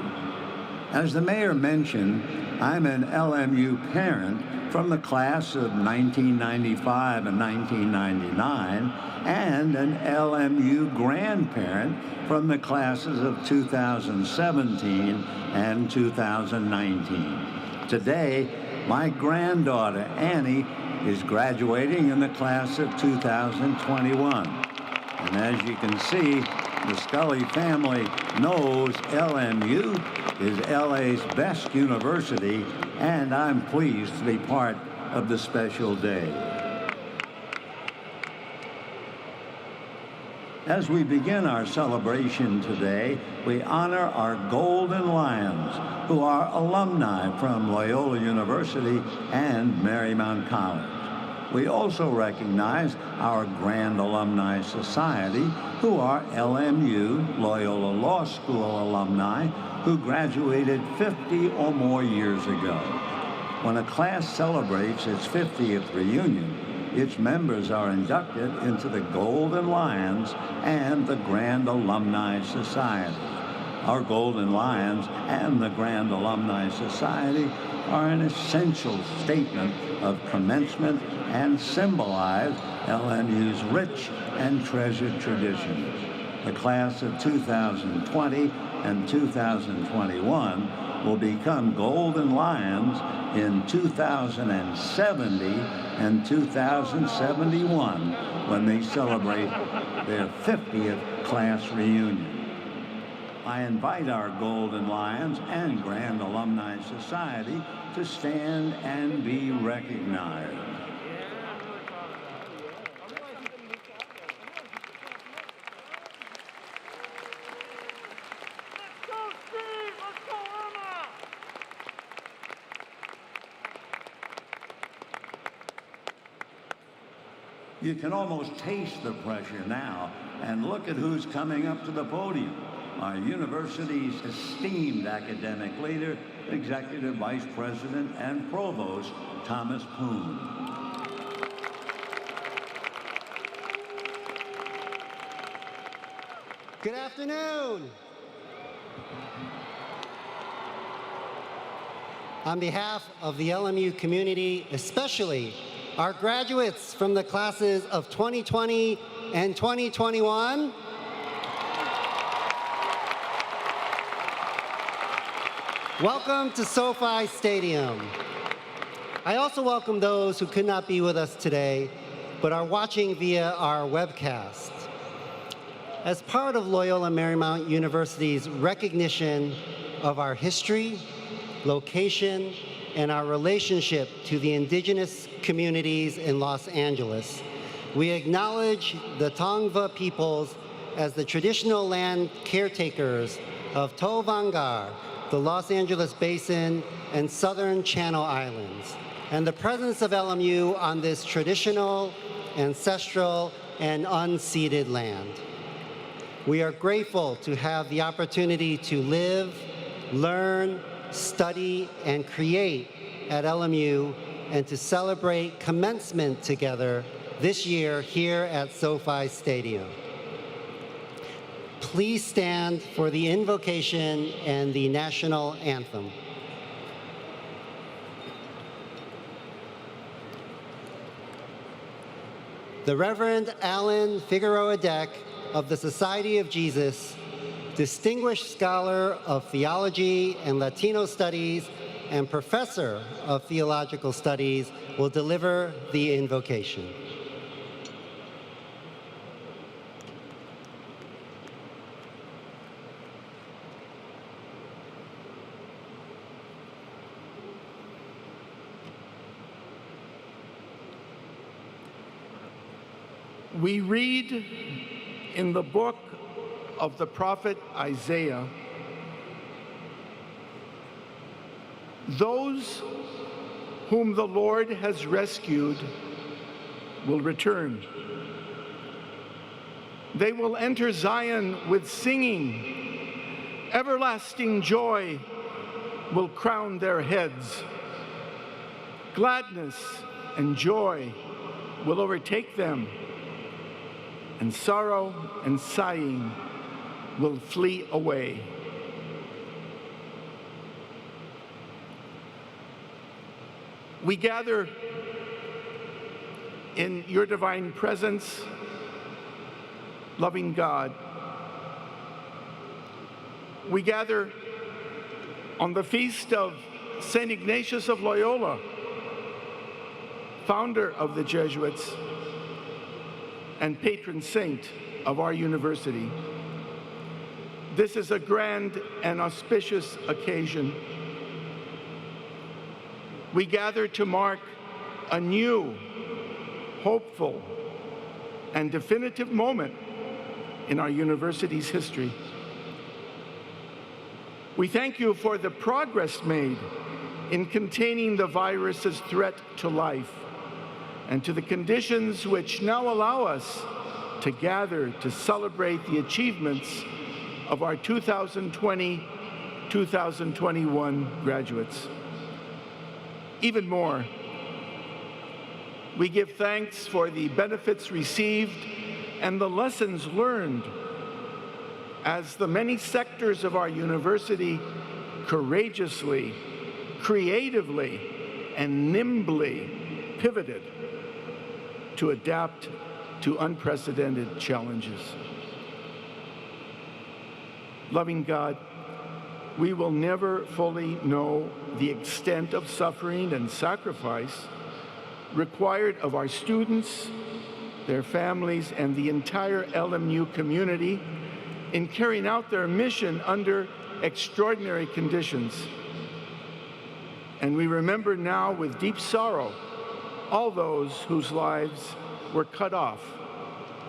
As the mayor mentioned, I'm an LMU parent from the class of 1995 and 1999, and an LMU grandparent from the classes of 2017 and 2019. Today, my granddaughter, Annie, is graduating in the class of 2021. And as you can see, the Scully family knows LMU is LA's best university, and I'm pleased to be part of the special day. As we begin our celebration today, we honor our Golden Lions, who are alumni from Loyola University and Marymount College. We also recognize our Grand Alumni Society, who are LMU, Loyola Law School alumni, who graduated 50 or more years ago. When a class celebrates its 50th reunion, its members are inducted into the Golden Lions and the Grand Alumni Society. Our Golden Lions and the Grand Alumni Society are an essential statement of commencement and symbolize LMU's rich and treasured traditions. The class of 2020 and 2021 will become Golden Lions in 2070 and 2071 when they celebrate their 50th class reunion. I invite our Golden Lions and Grand Alumni Society to stand and be recognized. You can almost taste the pressure now, and look at who's coming up to the podium. Our university's esteemed academic leader, Executive Vice President and Provost, Thomas Poon. Good afternoon. On behalf of the LMU community, especially our graduates from the classes of 2020 and 2021, welcome to SoFi Stadium. I also welcome those who could not be with us today, but are watching via our webcast. As part of Loyola Marymount University's recognition of our history, location, and our relationship to the indigenous communities in Los Angeles, we acknowledge the Tongva peoples as the traditional land caretakers of Toh Vangar, the Los Angeles Basin, and Southern Channel Islands, and the presence of LMU on this traditional, ancestral, and unceded land. We are grateful to have the opportunity to live, learn, study, and create at LMU, and to celebrate commencement together this year here at SoFi Stadium. Please stand for the invocation and the national anthem. The Reverend Alan Figueroa Deck of the Society of Jesus, distinguished scholar of theology and Latino studies and professor of theological studies, will deliver the invocation. We read in the book of the prophet Isaiah, "Those whom the Lord has rescued will return. They will enter Zion with singing. Everlasting joy will crown their heads. Gladness and joy will overtake them, and sorrow and sighing will flee away." We gather in your divine presence, loving God. We gather on the feast of St. Ignatius of Loyola, founder of the Jesuits and patron saint of our university. This is a grand and auspicious occasion. We gather to mark a new, hopeful, and definitive moment in our university's history. We thank you for the progress made in containing the virus's threat to life and to the conditions which now allow us to gather to celebrate the achievements of our 2020-2021 graduates. Even more, we give thanks for the benefits received and the lessons learned as the many sectors of our university courageously, creatively, and nimbly pivoted to adapt to unprecedented challenges. Loving God, we will never fully know the extent of suffering and sacrifice required of our students, their families, and the entire LMU community in carrying out their mission under extraordinary conditions. And we remember now with deep sorrow all those whose lives were cut off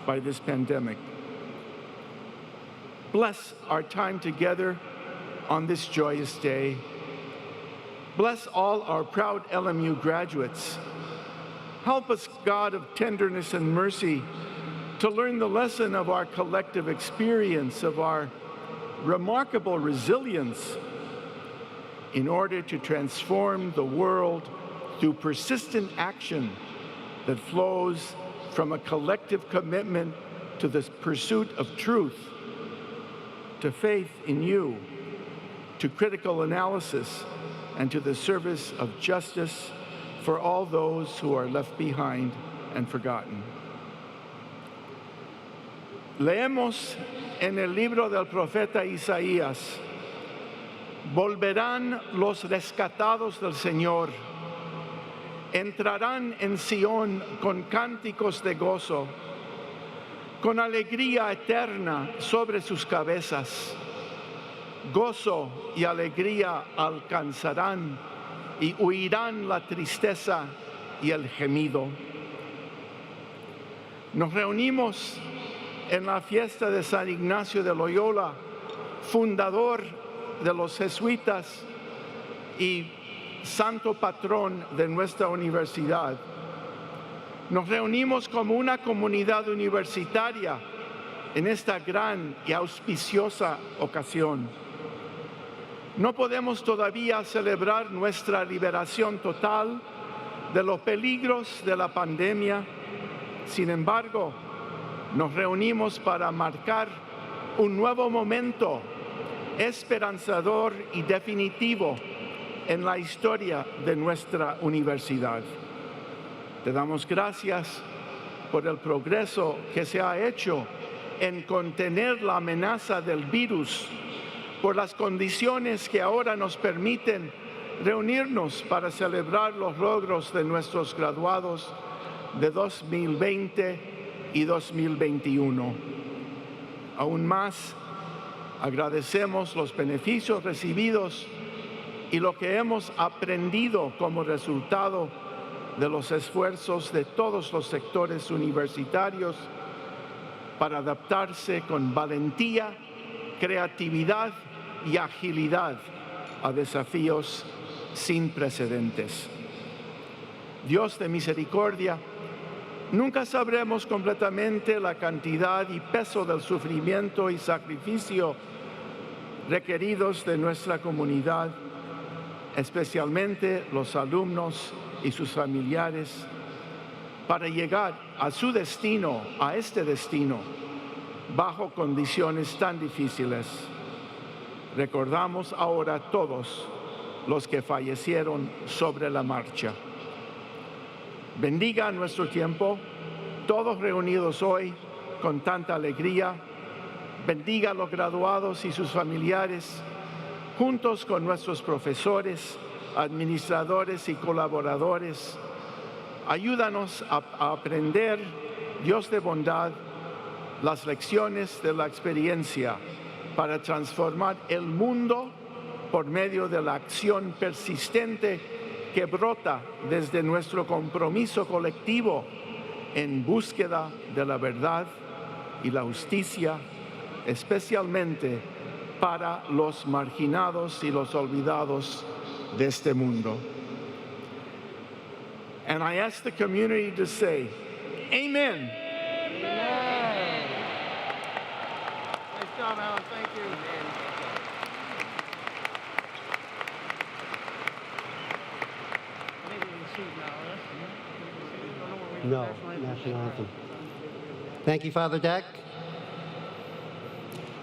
by this pandemic. Bless our time together on this joyous day. Bless all our proud LMU graduates. Help us, God of tenderness and mercy, to learn the lesson of our collective experience, of our remarkable resilience, in order to transform the world through persistent action that flows from a collective commitment to the pursuit of truth, to faith in you, to critical analysis, and to the service of justice for all those who are left behind and forgotten. Leemos en el libro del profeta Isaías: volverán los rescatados del Señor, entrarán en Sión con cánticos de gozo, con alegría eterna sobre sus cabezas. Gozo y alegría alcanzarán y huirán la tristeza y el gemido. Nos reunimos en la fiesta de San Ignacio de Loyola, fundador de los jesuitas y santo patrón de nuestra universidad. Nos reunimos como una comunidad universitaria en esta gran y auspiciosa ocasión. No podemos todavía celebrar nuestra liberación total de los peligros de la pandemia. Sin embargo, nos reunimos para marcar un nuevo momento esperanzador y definitivo en la historia de nuestra universidad. Te damos gracias por el progreso que se ha hecho en contener la amenaza del virus, por las condiciones que ahora nos permiten reunirnos para celebrar los logros de nuestros graduados de 2020 y 2021. Aún más, agradecemos los beneficios recibidos y lo que hemos aprendido como resultado de los esfuerzos de todos los sectores universitarios para adaptarse con valentía, creatividad y agilidad a desafíos sin precedentes. Dios de misericordia, nunca sabremos completamente la cantidad y peso del sufrimiento y sacrificio requeridos de nuestra comunidad, especialmente los alumnos y sus familiares, para llegar a su destino, a este destino, bajo condiciones tan difíciles. Recordamos ahora todos los que fallecieron sobre la marcha. bendiga nuestro tiempo, todos reunidos hoy con tanta alegría. Bendiga a los graduados y sus familiares, juntos con nuestros profesores, administradores y colaboradores. Ayúdanos a aprender, Dios de bondad, las lecciones de la experiencia para transformar el mundo por medio de la acción persistente que brota desde nuestro compromiso colectivo en búsqueda de la verdad y la justicia, especialmente para los marginados y los olvidados de este mundo. And I ask the community to say, Amen. Amen. Nice job, Alan. Thank you. No, national anthem. Thank you, Father Deck.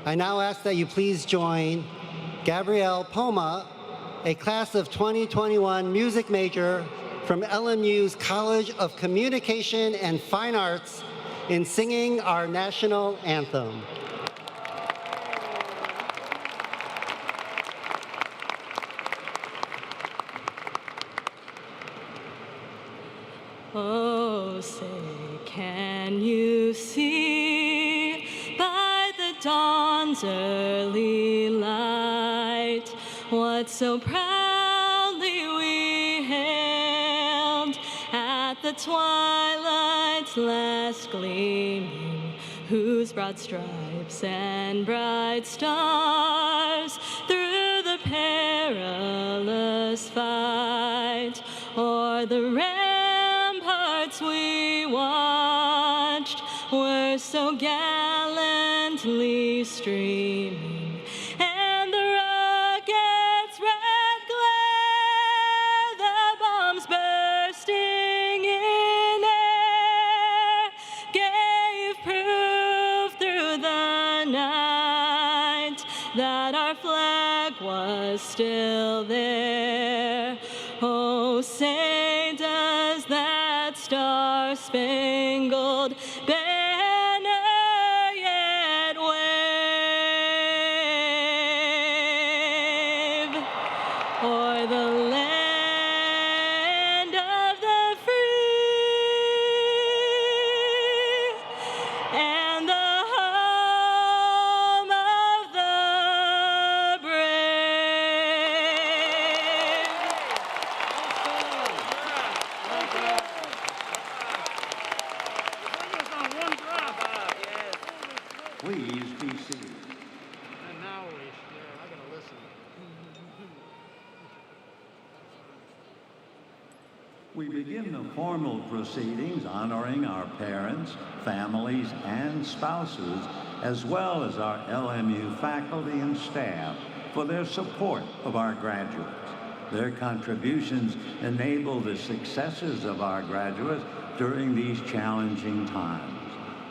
I now ask that you please join Gabrielle Poma, a class of 2021 music major from LMU's College of Communication and Fine Arts, in singing our national anthem. Oh, say, can you see by the dawn's early light what so proudly we hailed at the twilight's last gleaming, whose broad stripes and bright stars through the perilous fight o'er the ramparts we watched were so gallantly streaming, and the rocket's red glare, the bombs bursting in air, gave proof through the night that our flag was still there. Oh, say does that star-spangled banner yet wave o'er the land of the free and the home of the brave? Please be seated. And now I gotta listen. We begin the formal proceedings honoring our parents, families, and spouses, as well as our LMU faculty and staff for their support of our graduates. Their contributions enable the successes of our graduates during these challenging times.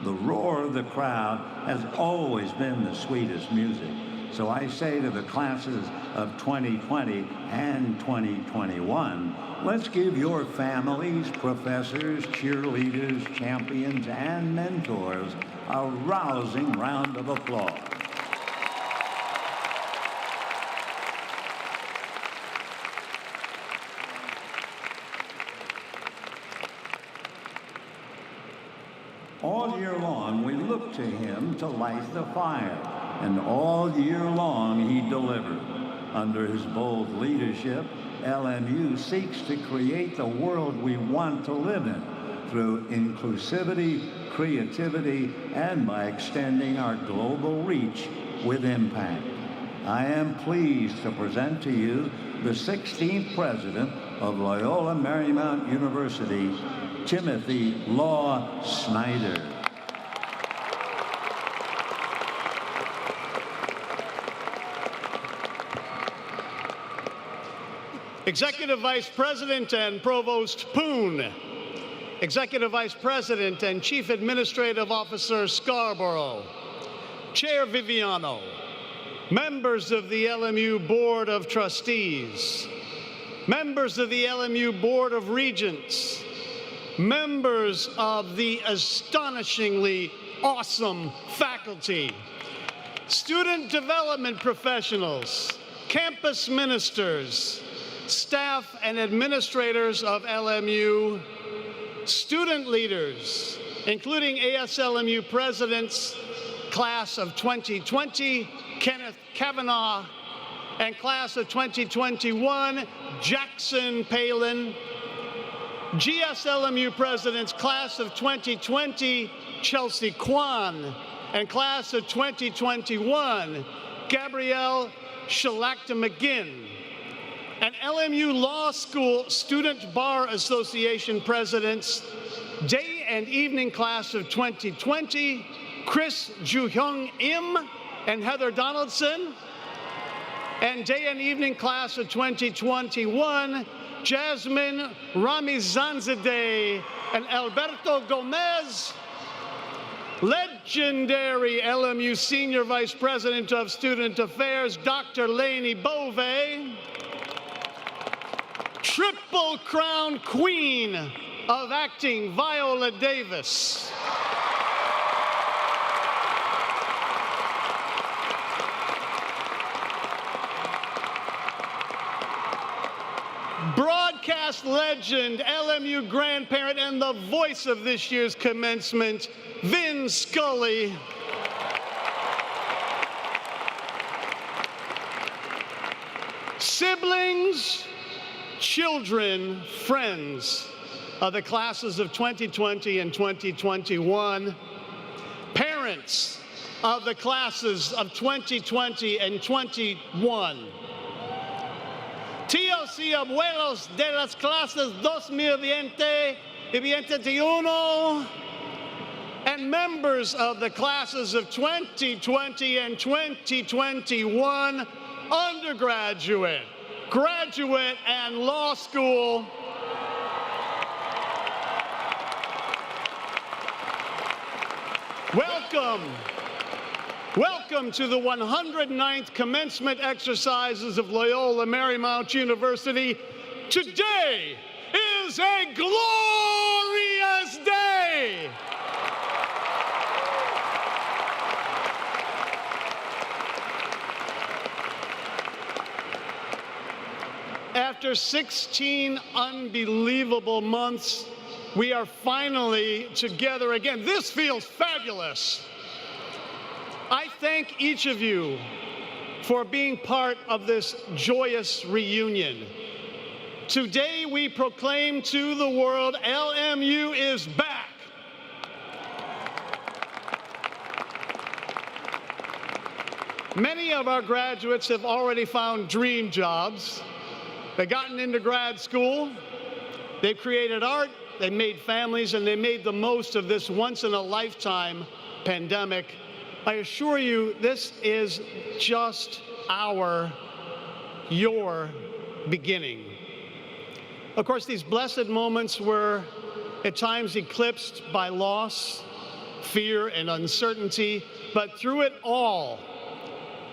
The roar of the crowd has always been the sweetest music. So I say to the classes of 2020 and 2021, let's give your families, professors, cheerleaders, champions, and mentors a rousing round of applause. All year long, we look to him to light the fire, and all year long, he delivered. Under his bold leadership, LMU seeks to create the world we want to live in through inclusivity, creativity, and by extending our global reach with impact. I am pleased to present to you the 16th president of Loyola Marymount University, Timothy Law Snyder. Executive Vice President and Provost Poon, Executive Vice President and Chief Administrative Officer Scarborough, Chair Viviano, members of the LMU Board of Trustees, members of the LMU Board of Regents, members of the astonishingly awesome faculty, student development professionals, campus ministers, staff and administrators of LMU, student leaders, including ASLMU presidents, class of 2020, Kenneth Kavanaugh, and class of 2021, Jackson Palin, GSLMU presidents, class of 2020, Chelsea Kwan, and class of 2021, Gabrielle Shalakta McGinn, and LMU Law School Student Bar Association presidents, day and evening class of 2020, Chris Ju-hyung Im and Heather Donaldson, and day and evening class of 2021, Jasmine Ramizanzadeh and Alberto Gomez, legendary LMU Senior Vice President of Student Affairs, Dr. Lainey Bove, Triple Crown Queen of Acting, Viola Davis, broadcast legend, LMU grandparent, and the voice of this year's commencement, Vin Scully. Siblings, children, friends of the classes of 2020 and 2021, parents of the classes of 2020 and 21, tíos y abuelos de las clases 2020 y 2021, and members of the classes of 2020 and 2021, undergraduate, graduate, and law school. Welcome to the 109th commencement exercises of Loyola Marymount University. Today is a glorious day. After 16 unbelievable months, we are finally together again. This feels fabulous. I thank each of you for being part of this joyous reunion. Today we proclaim to the world, LMU is back. Many of our graduates have already found dream jobs. They've gotten into grad school, they've created art, they made families, and they made the most of this once-in-a-lifetime pandemic. I assure you, this is just your beginning. Of course, these blessed moments were at times eclipsed by loss, fear, and uncertainty, but through it all,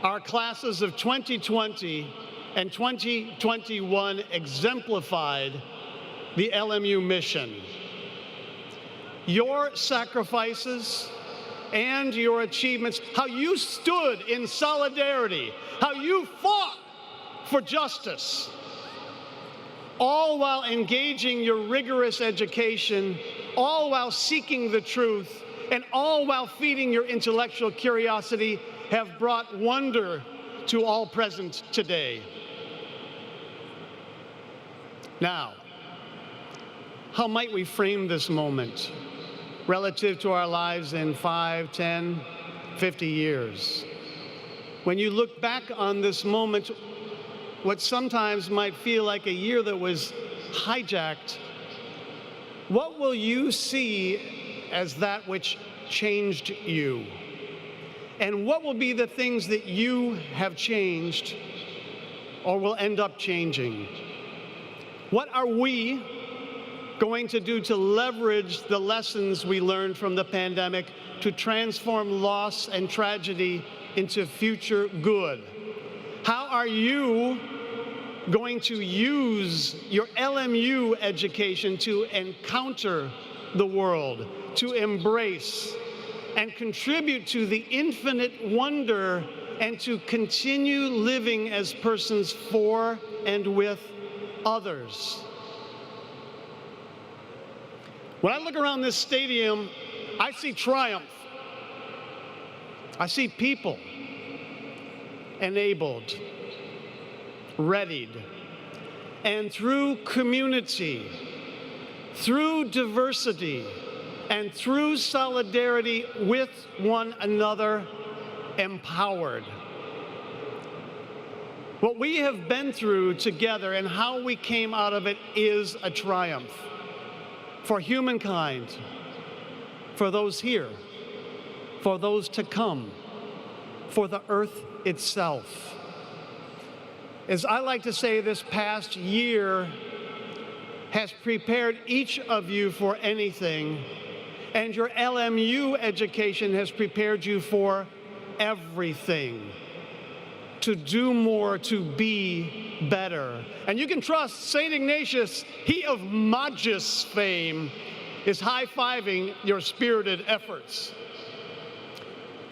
our classes of 2020 and 2021 exemplified the LMU mission. Your sacrifices and your achievements, how you stood in solidarity, how you fought for justice, all while engaging your rigorous education, all while seeking the truth, and all while feeding your intellectual curiosity, have brought wonder to all present today. Now, how might we frame this moment relative to our lives in 5, 10, 50 years? When you look back on this moment, what sometimes might feel like a year that was hijacked, what will you see as that which changed you? And what will be the things that you have changed or will end up changing? What are we going to do to leverage the lessons we learned from the pandemic to transform loss and tragedy into future good? How are you going to use your LMU education to encounter the world, to embrace, and contribute to the infinite wonder, and to continue living as persons for and with others. When I look around this stadium, I see triumph. I see people enabled, readied, and through community, through diversity, and through solidarity with one another, empowered. What we have been through together and how we came out of it is a triumph for humankind, for those here, for those to come, for the earth itself. As I like to say, this past year has prepared each of you for anything, and your LMU education has prepared you for everything. To do more, to be better. And you can trust St. Ignatius, he of Magis fame, is high-fiving your spirited efforts.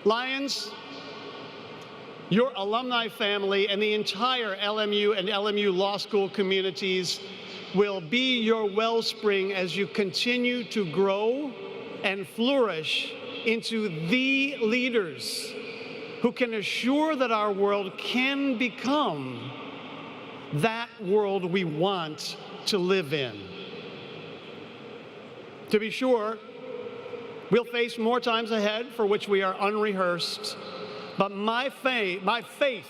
Lions, your alumni family and the entire LMU and LMU Law School communities will be your wellspring as you continue to grow and flourish into the leaders who can assure that our world can become that world we want to live in. To be sure, we'll face more times ahead for which we are unrehearsed, but my faith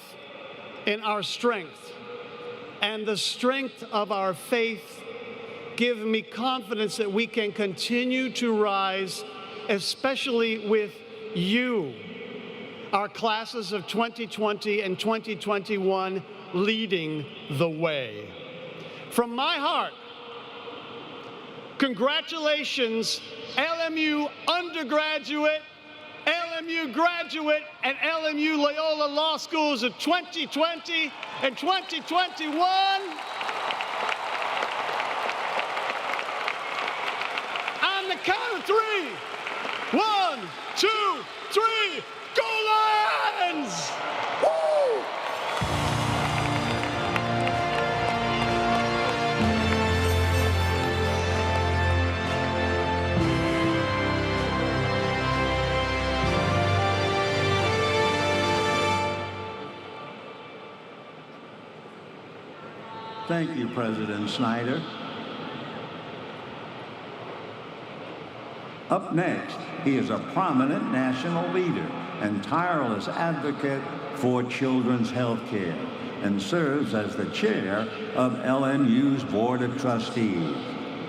in our strength and the strength of our faith give me confidence that we can continue to rise, especially with you, our classes of 2020 and 2021 leading the way. From my heart, congratulations, LMU undergraduate, LMU graduate, and LMU Loyola Law Schools of 2020 and 2021. On the count of three. 1, 2, 3, go Lions! Woo! Thank you, President Snyder. Up next, he is a prominent national leader and tireless advocate for children's health care and serves as the chair of LMU's Board of Trustees.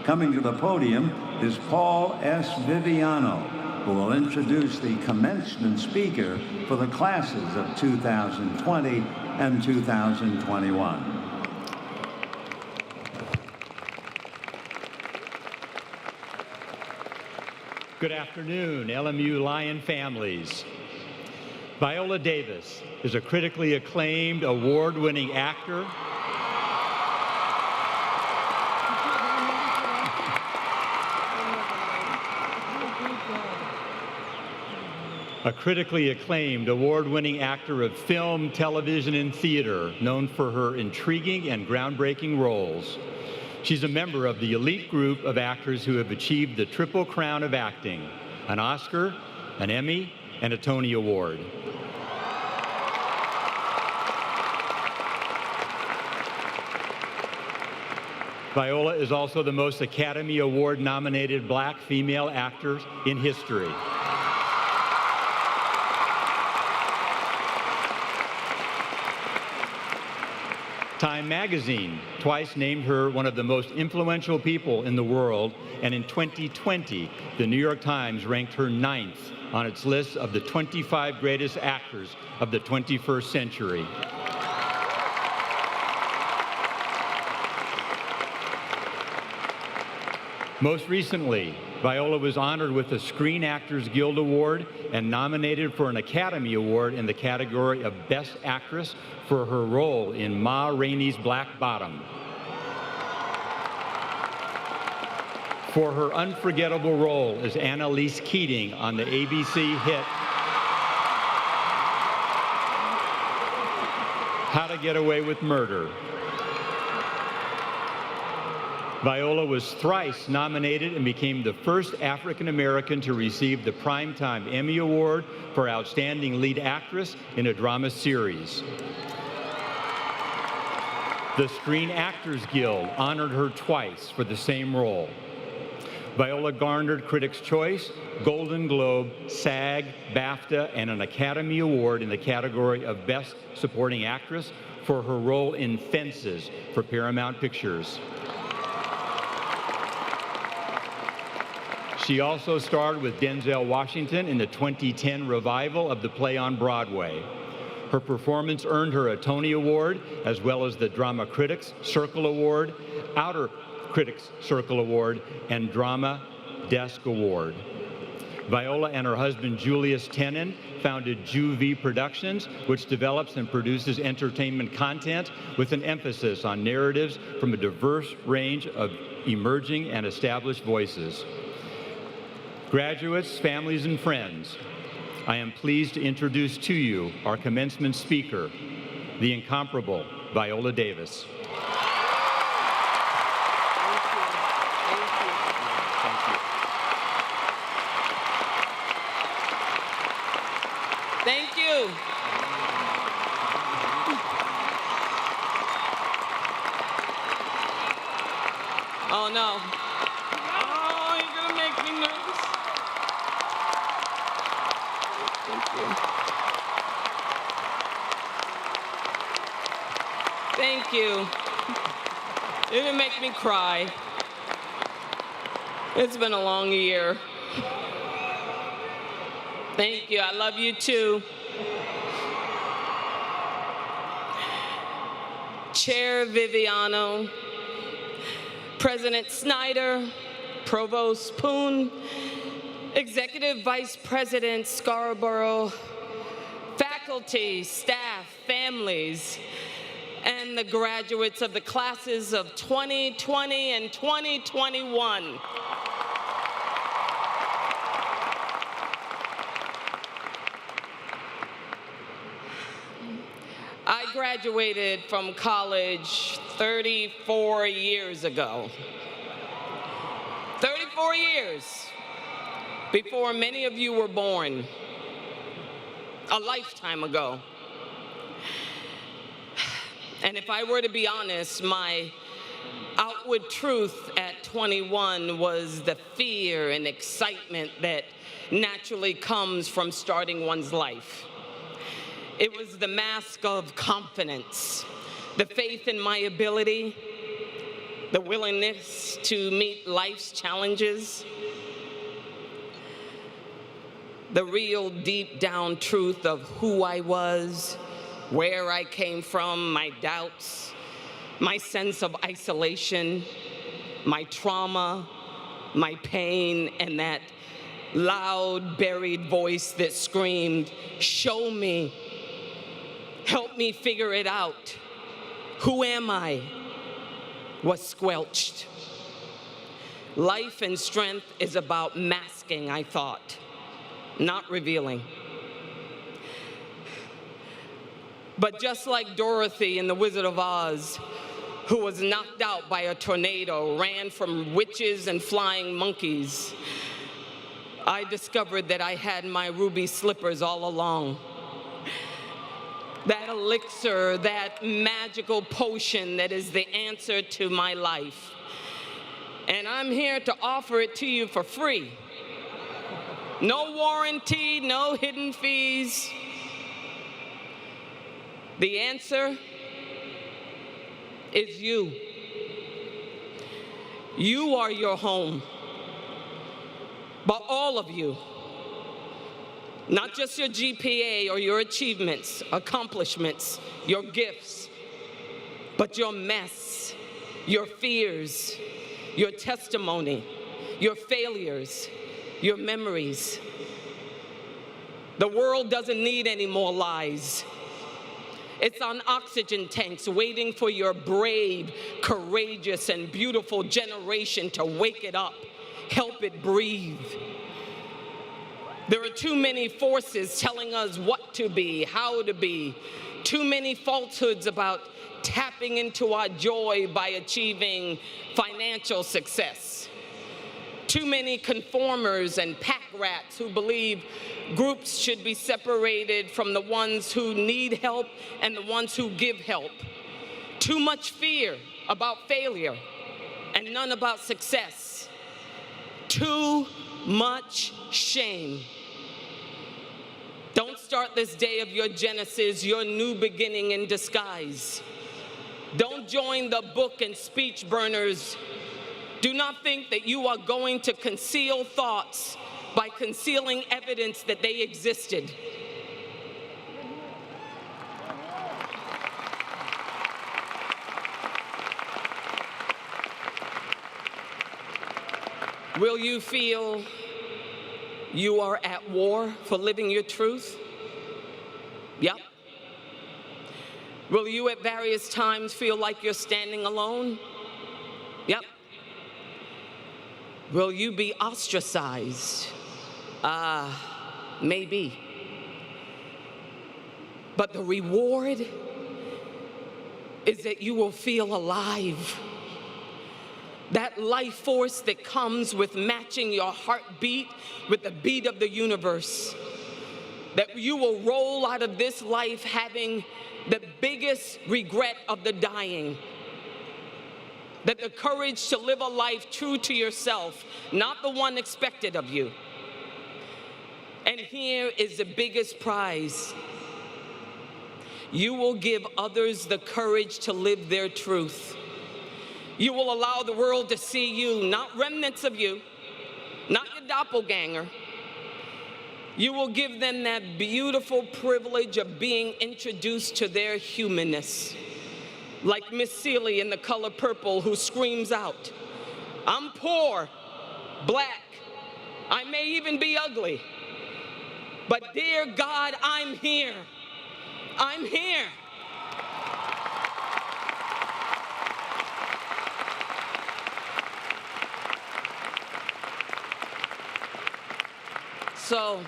Coming to the podium is Paul S. Viviano, who will introduce the commencement speaker for the classes of 2020 and 2021. Good afternoon, LMU Lion families. Viola Davis is a critically acclaimed, award-winning actor, of film, television, and theater, known for her intriguing and groundbreaking roles. She's a member of the elite group of actors who have achieved the Triple Crown of acting, an Oscar, an Emmy, and a Tony Award. Viola is also the most Academy Award-nominated Black female actor in history. Time magazine twice named her one of the most influential people in the world, and in 2020, the New York Times ranked her 9th on its list of the 25 greatest actors of the 21st century. Most recently, Viola was honored with the Screen Actors Guild Award and nominated for an Academy Award in the category of Best Actress for her role in Ma Rainey's Black Bottom. For her unforgettable role as Annalise Keating on the ABC hit How to Get Away with Murder. Viola was thrice nominated and became the first African American to receive the Primetime Emmy Award for Outstanding Lead Actress in a Drama Series. The Screen Actors Guild honored her twice for the same role. Viola garnered Critics' Choice, Golden Globe, SAG, BAFTA, and an Academy Award in the category of Best Supporting Actress for her role in Fences for Paramount Pictures. She also starred with Denzel Washington in the 2010 revival of the play on Broadway. Her performance earned her a Tony Award, as well as the Drama Critics Circle Award, Outer Critics Circle Award, and Drama Desk Award. Viola and her husband Julius Tenon founded Juvie Productions, which develops and produces entertainment content with an emphasis on narratives from a diverse range of emerging and established voices. Graduates, families, and friends, I am pleased to introduce to you our commencement speaker, the incomparable Viola Davis. Thank you. Oh no. Oh, you're gonna make me nervous. Thank you. Thank you. You're gonna make me cry. It's been a long year. Thank you. I love you too. Chair Viviano, President Snyder, Provost Poon, Executive Vice President Scarborough, faculty, staff, families, and the graduates of the classes of 2020 and 2021. I graduated from college 34 years ago. 34 years before many of you were born, a lifetime ago. And if I were to be honest, my outward truth at 21 was the fear and excitement that naturally comes from starting one's life. It was the mask of confidence, the faith in my ability, the willingness to meet life's challenges, the real deep down truth of who I was, where I came from, my doubts, my sense of isolation, my trauma, my pain, and that loud, buried voice that screamed, "Show me. Help me figure it out. Who am I?" was squelched. Life and strength is about masking, I thought, not revealing. But just like Dorothy in The Wizard of Oz, who was knocked out by a tornado, ran from witches and flying monkeys, I discovered that I had my ruby slippers all along. That elixir, that magical potion that is the answer to my life. And I'm here to offer it to you for free. No warranty, no hidden fees. The answer is you. You are your home. But all of you, not just your GPA or your achievements, accomplishments, your gifts, but your mess, your fears, your testimony, your failures, your memories. The world doesn't need any more lies. It's on oxygen tanks waiting for your brave, courageous, and beautiful generation to wake it up, help it breathe. There are too many forces telling us what to be, how to be, too many falsehoods about tapping into our joy by achieving financial success. Too many conformers and pack rats who believe groups should be separated from the ones who need help and the ones who give help. Too much fear about failure and none about success. Too much shame. Don't start this day of your genesis, your new beginning in disguise. Don't join the book and speech burners. Do not think that you are going to conceal thoughts by concealing evidence that they existed. Will you feel you are at war for living your truth? Yep. Will you at various times feel like you're standing alone? Yep. Will you be ostracized? Maybe. But the reward is that you will feel alive. That life force that comes with matching your heartbeat with the beat of the universe. That you will roll out of this life having the biggest regret of the dying. That the courage to live a life true to yourself, not the one expected of you. And here is the biggest prize. You will give others the courage to live their truth. You will allow the world to see you, not remnants of you, not your doppelganger. You will give them that beautiful privilege of being introduced to their humanness. Like Miss Celie in The Color Purple, who screams out, "I'm poor, black, I may even be ugly, but dear God, I'm here. I'm here." So,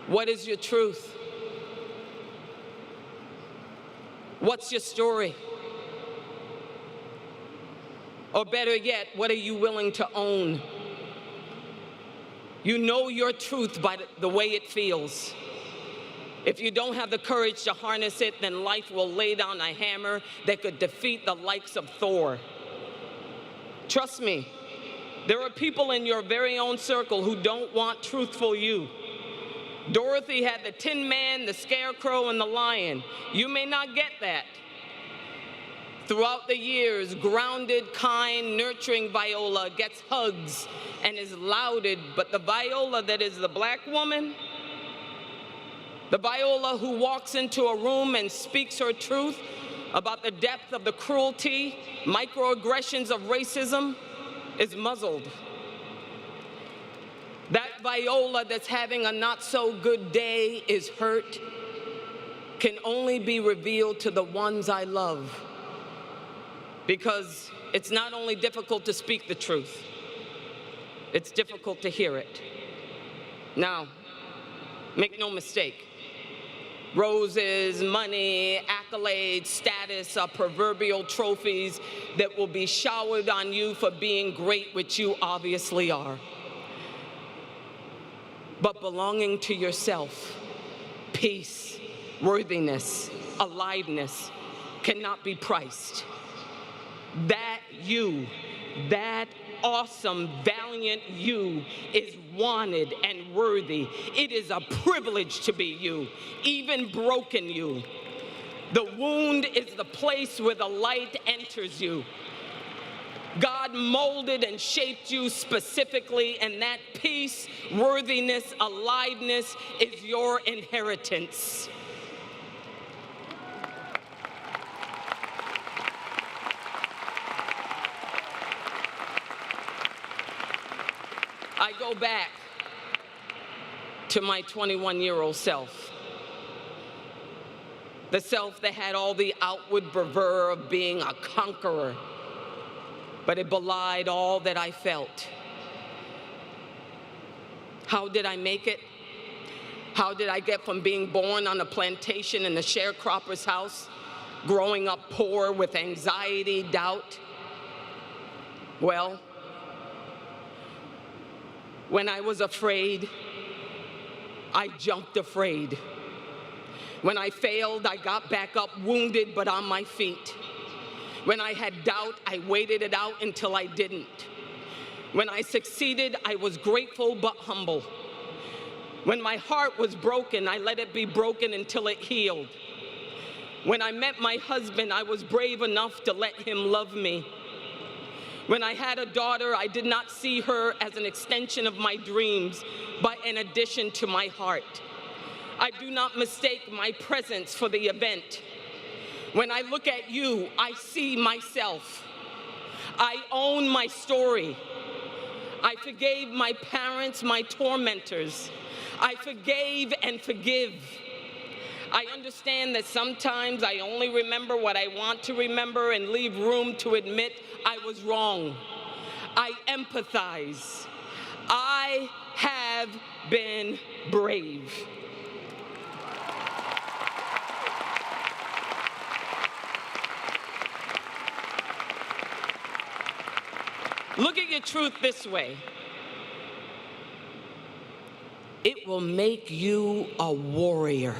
what is your truth? What's your story? Or better yet, what are you willing to own? You know your truth by the way it feels. If you don't have the courage to harness it, then life will lay down a hammer that could defeat the likes of Thor. Trust me, there are people in your very own circle who don't want truthful you. Dorothy had the Tin Man, the Scarecrow, and the Lion. You may not get that. Throughout the years, grounded, kind, nurturing Viola gets hugs and is lauded, but the Viola that is the black woman, the Viola who walks into a room and speaks her truth about the depth of the cruelty, microaggressions of racism, is muzzled. That Viola that's having a not so good day is hurt, can only be revealed to the ones I love. Because it's not only difficult to speak the truth, it's difficult to hear it. Now, make no mistake, roses, money, accolades, status are proverbial trophies that will be showered on you for being great, which you obviously are. But belonging to yourself, peace, worthiness, aliveness cannot be priced. That you, that awesome, valiant you is wanted and worthy. It is a privilege to be you, even broken you. The wound is the place where the light enters you. God molded and shaped you specifically, and that peace, worthiness, aliveness is your inheritance. go back to my 21-year-old self. The self that had all the outward bravura of being a conqueror, but it belied all that I felt. How did I make it? How did I get from being born on a plantation in the sharecropper's house, growing up poor with anxiety, doubt? Well, when I was afraid, I jumped afraid. When I failed, I got back up wounded but on my feet. When I had doubt, I waited it out until I didn't. When I succeeded, I was grateful but humble. When my heart was broken, I let it be broken until it healed. When I met my husband, I was brave enough to let him love me. When I had a daughter, I did not see her as an extension of my dreams, but an addition to my heart. I do not mistake my presence for the event. When I look at you, I see myself. I own my story. I forgave my parents, my tormentors. I forgave and forgive. I understand that sometimes I only remember what I want to remember and leave room to admit I was wrong. I empathize. I have been brave. Look at your truth this way. It will make you a warrior.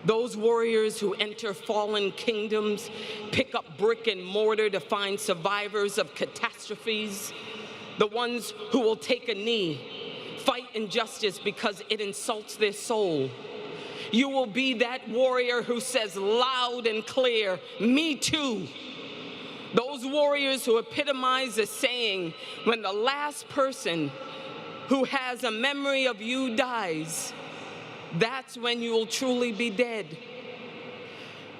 Those warriors who enter fallen kingdoms, pick up brick and mortar to find survivors of catastrophes, the ones who will take a knee, fight injustice because it insults their soul. You will be that warrior who says loud and clear, "Me too." Those warriors who epitomize the saying, when the last person who has a memory of you dies, that's when you will truly be dead.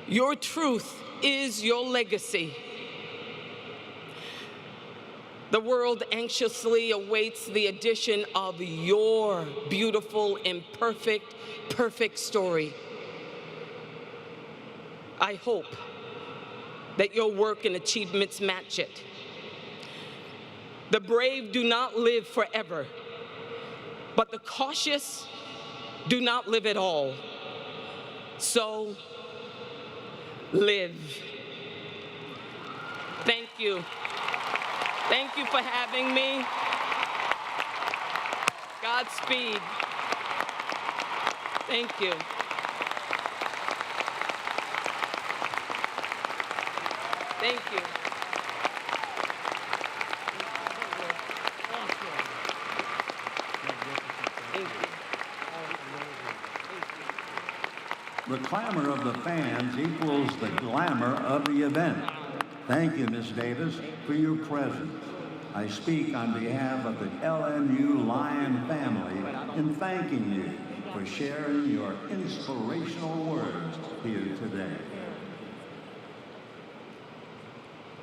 Your truth is your legacy. The world anxiously awaits the addition of your beautiful, imperfect, perfect story. I hope that your work and achievements match it. The brave do not live forever, but the cautious do not live at all. So, live. Thank you. Thank you for having me. Godspeed. Thank you. Thank you. The clamor of the fans equals the glamour of the event. Thank you, Ms. Davis, for your presence. I speak on behalf of the LMU Lion family in thanking you for sharing your inspirational words here today.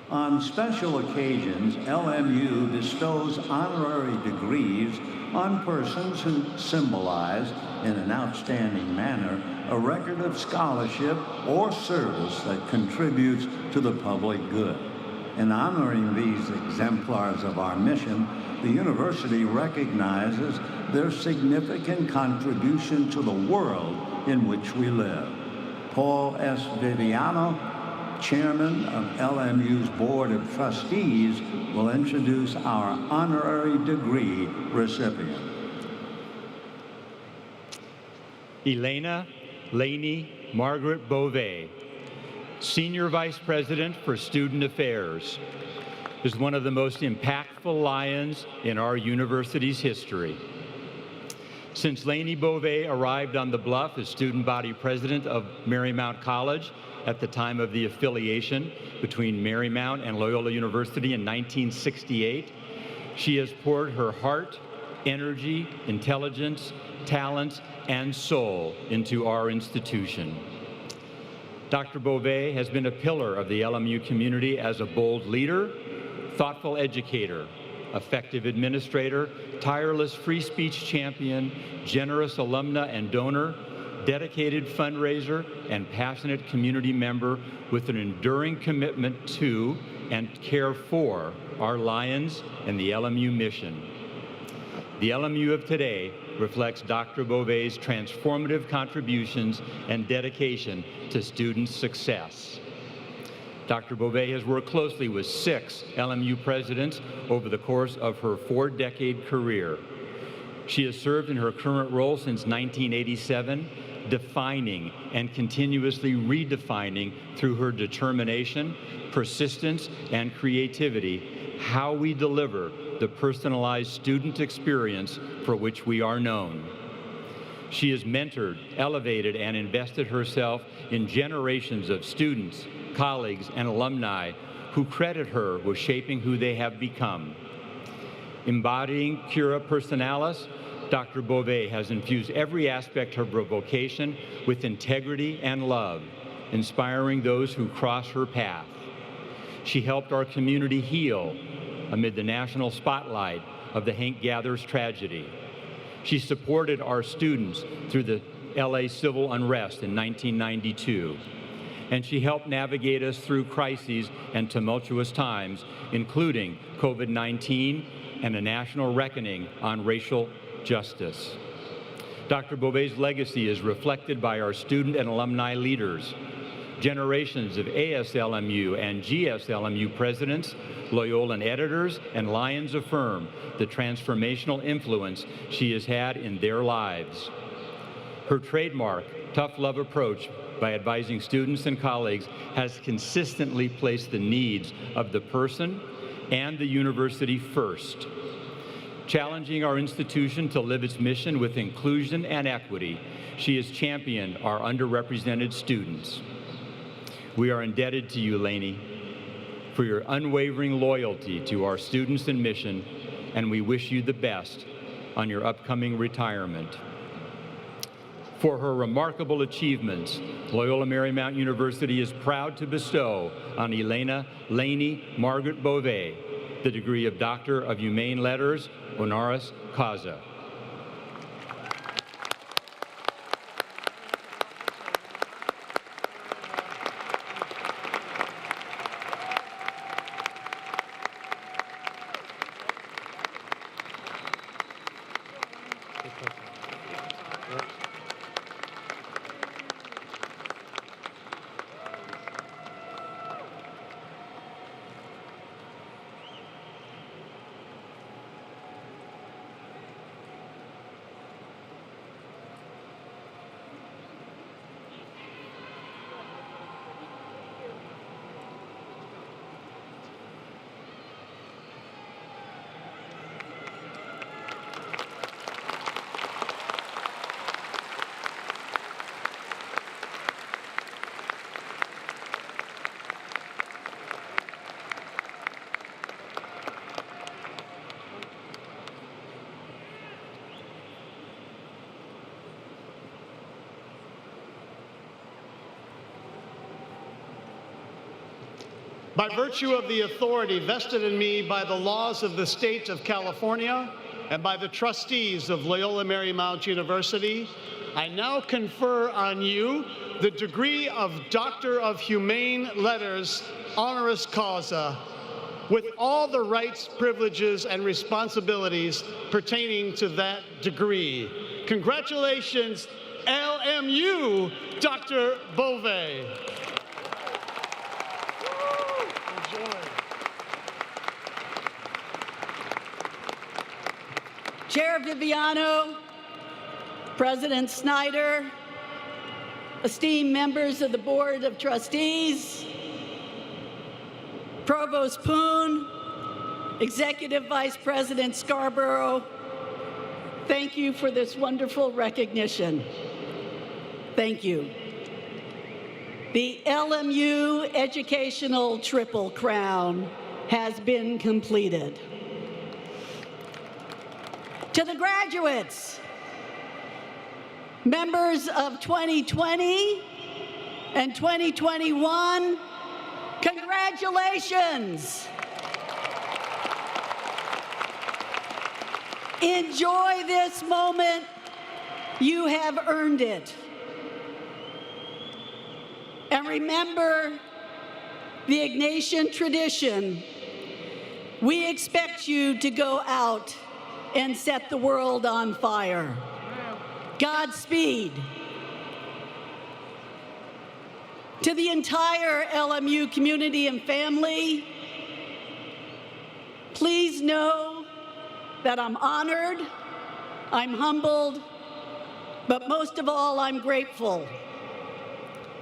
On special occasions, LMU bestows honorary degrees on persons who symbolize, in an outstanding manner, a record of scholarship or service that contributes to the public good. In honoring these exemplars of our mission, the university recognizes their significant contribution to the world in which we live. Paul S. Viviano, Chairman of LMU's Board of Trustees, will introduce our honorary degree recipient. Elena Laney Margaret Beauvais, Senior Vice President for Student Affairs, is one of the most impactful Lions in our university's history. Since Laney Beauvais arrived on the Bluff as student body president of Marymount College at the time of the affiliation between Marymount and Loyola University in 1968, she has poured her heart, energy, intelligence, talents, and soul into our institution. Dr. Beauvais has been a pillar of the LMU community as a bold leader, thoughtful educator, effective administrator, tireless free speech champion, generous alumna and donor, dedicated fundraiser, and passionate community member with an enduring commitment to and care for our Lions and the LMU mission. The LMU of today reflects Dr. Beauvais' transformative contributions and dedication to student success. Dr. Beauvais has worked closely with 6 LMU presidents over the course of her 4-decade career. She has served in her current role since 1987, defining and continuously redefining through her determination, persistence, and creativity how we deliver the personalized student experience for which we are known. She has mentored, elevated, and invested herself in generations of students, colleagues, and alumni who credit her with shaping who they have become. Embodying Cura Personalis, Dr. Beauvais has infused every aspect of her vocation with integrity and love, inspiring those who cross her path. She helped our community heal amid the national spotlight of the Hank Gathers tragedy. She supported our students through the LA civil unrest in 1992. And she helped navigate us through crises and tumultuous times, including COVID-19 and a national reckoning on racial justice. Dr. Beauvais' legacy is reflected by our student and alumni leaders, generations of ASLMU and GSLMU presidents, Loyolan editors, and Lions affirm the transformational influence she has had in their lives. Her trademark, tough love approach by advising students and colleagues has consistently placed the needs of the person and the university first. Challenging our institution to live its mission with inclusion and equity, she has championed our underrepresented students. We are indebted to you, Lainey, for your unwavering loyalty to our students and mission, and we wish you the best on your upcoming retirement. For her remarkable achievements, Loyola Marymount University is proud to bestow on Elena Lainey Margaret Beauvais the degree of Doctor of Humane Letters, honoris causa. By virtue of the authority vested in me by the laws of the state of California and by the trustees of Loyola Marymount University, I now confer on you the degree of Doctor of Humane Letters, honoris causa, with all the rights, privileges, and responsibilities pertaining to that degree. Congratulations, LMU, Dr. Beauvais. Chair Viviano, President Snyder, esteemed members of the Board of Trustees, Provost Poon, Executive Vice President Scarborough, thank you for this wonderful recognition. Thank you. The LMU Educational Triple Crown has been completed. To the graduates, members of 2020 and 2021, congratulations. Enjoy this moment. You have earned it. And remember the Ignatian tradition. We expect you to go out and set the world on fire. Godspeed. To the entire LMU community and family, please know that I'm honored, I'm humbled, but most of all, I'm grateful.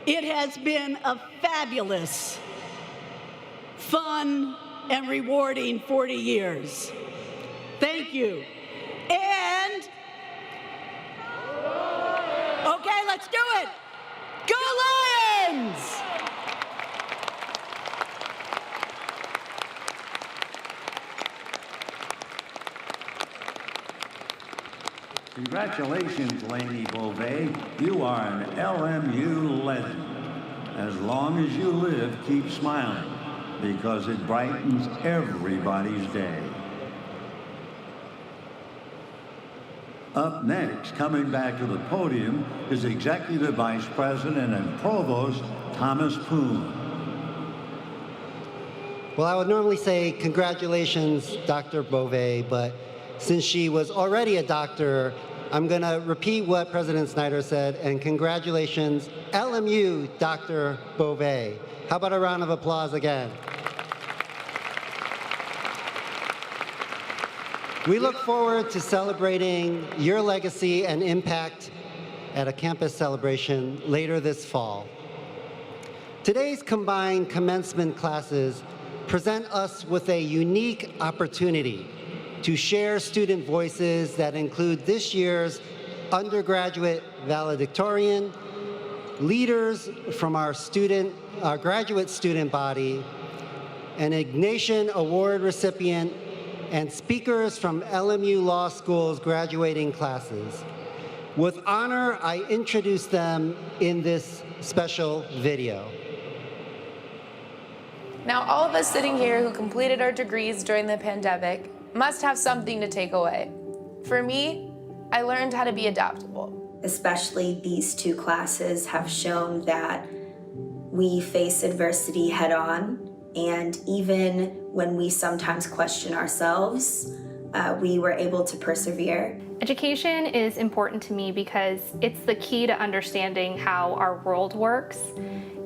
It has been a fabulous, fun, and rewarding 40 years. Thank you. And, okay, let's do it. Go Lions! Congratulations, Lainey Beauvais. You are an LMU legend. As long as you live, keep smiling, because it brightens everybody's day. Up next, coming back to the podium, is Executive Vice President and Provost Thomas Poon. Well, I would normally say congratulations, Dr. Beauvais, but since she was already a doctor, I'm going to repeat what President Snyder said, and congratulations, LMU, Dr. Beauvais. How about a round of applause again? We look forward to celebrating your legacy and impact at a campus celebration later this fall. Today's combined commencement classes present us with a unique opportunity to share student voices that include this year's undergraduate valedictorian, leaders from our graduate student body, an Ignatian Award recipient, and speakers from LMU Law School's graduating classes. With honor, I introduce them in this special video. Now, all of us sitting here who completed our degrees during the pandemic must have something to take away. For me, I learned how to be adaptable. Especially these two classes have shown that we face adversity head on, and even when we sometimes question ourselves, we were able to persevere. Education is important to me because it's the key to understanding how our world works.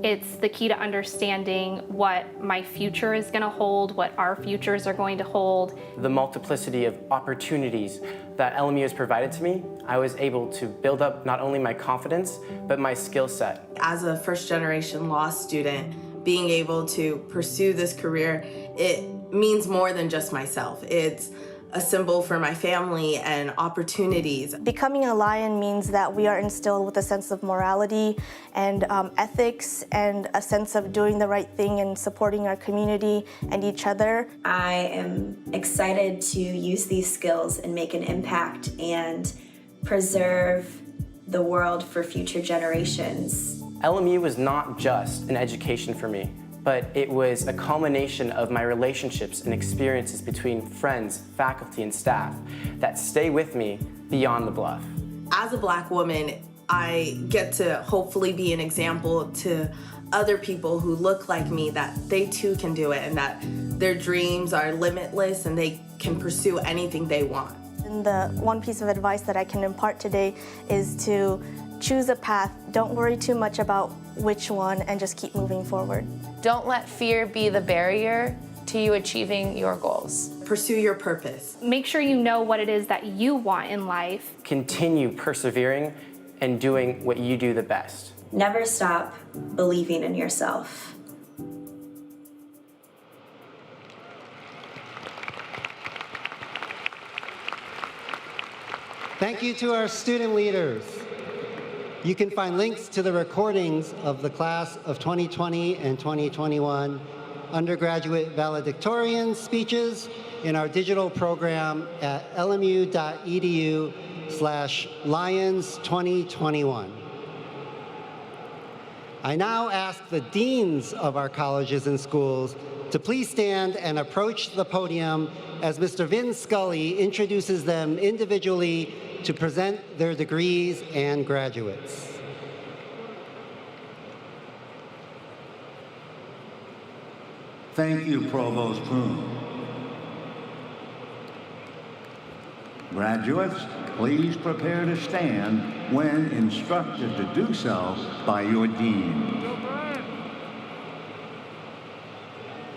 It's the key to understanding what my future is going to hold, what our futures are going to hold. The multiplicity of opportunities that LMU has provided to me, I was able to build up not only my confidence, but my skill set. As a first-generation law student, being able to pursue this career, it means more than just myself. It's a symbol for my family and opportunities. Becoming a Lion means that we are instilled with a sense of morality and ethics and a sense of doing the right thing and supporting our community and each other. I am excited to use these skills and make an impact and preserve the world for future generations. LMU was not just an education for me, but it was a culmination of my relationships and experiences between friends, faculty, and staff that stay with me beyond the bluff. As a Black woman, I get to hopefully be an example to other people who look like me that they too can do it and that their dreams are limitless and they can pursue anything they want. And the one piece of advice that I can impart today is to choose a path. Don't worry too much about which one and just keep moving forward. Don't let fear be the barrier to you achieving your goals. Pursue your purpose. Make sure you know what it is that you want in life. Continue persevering and doing what you do the best. Never stop believing in yourself. Thank you to our student leaders. You can find links to the recordings of the class of 2020 and 2021 undergraduate valedictorian speeches in our digital program at lmu.edu/Lions2021. I now ask the deans of our colleges and schools to please stand and approach the podium as Mr. Vin Scully introduces them individually to present their degrees and graduates. Thank you, Provost Poon. Graduates, please prepare to stand when instructed to do so by your dean.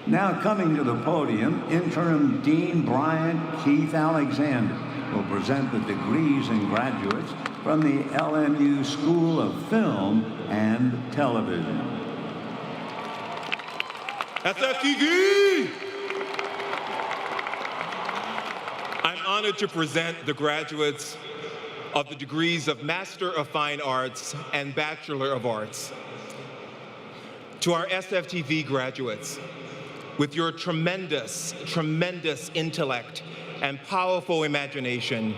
Now coming to the podium, Interim Dean Bryant Keith Alexander will present the degrees and graduates from the LMU School of Film and Television. SFTV! I'm honored to present the graduates of the degrees of Master of Fine Arts and Bachelor of Arts. To our SFTV graduates, with your tremendous, tremendous intellect and powerful imagination,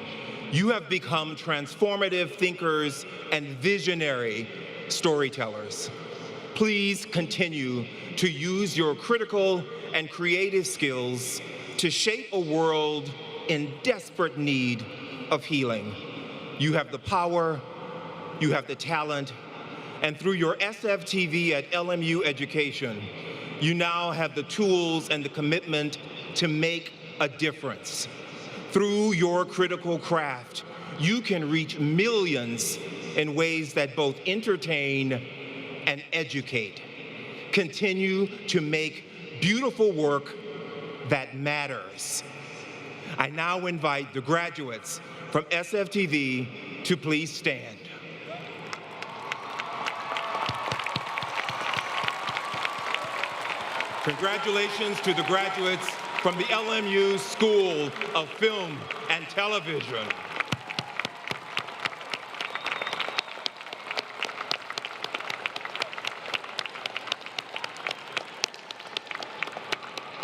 you have become transformative thinkers and visionary storytellers. Please continue to use your critical and creative skills to shape a world in desperate need of healing. You have the power, you have the talent, and through your SFTV at LMU education, you now have the tools and the commitment to make a difference. Through your critical craft, you can reach millions in ways that both entertain and educate. Continue to make beautiful work that matters. I now invite the graduates from SFTV to please stand. Congratulations to the graduates from the LMU School of Film and Television.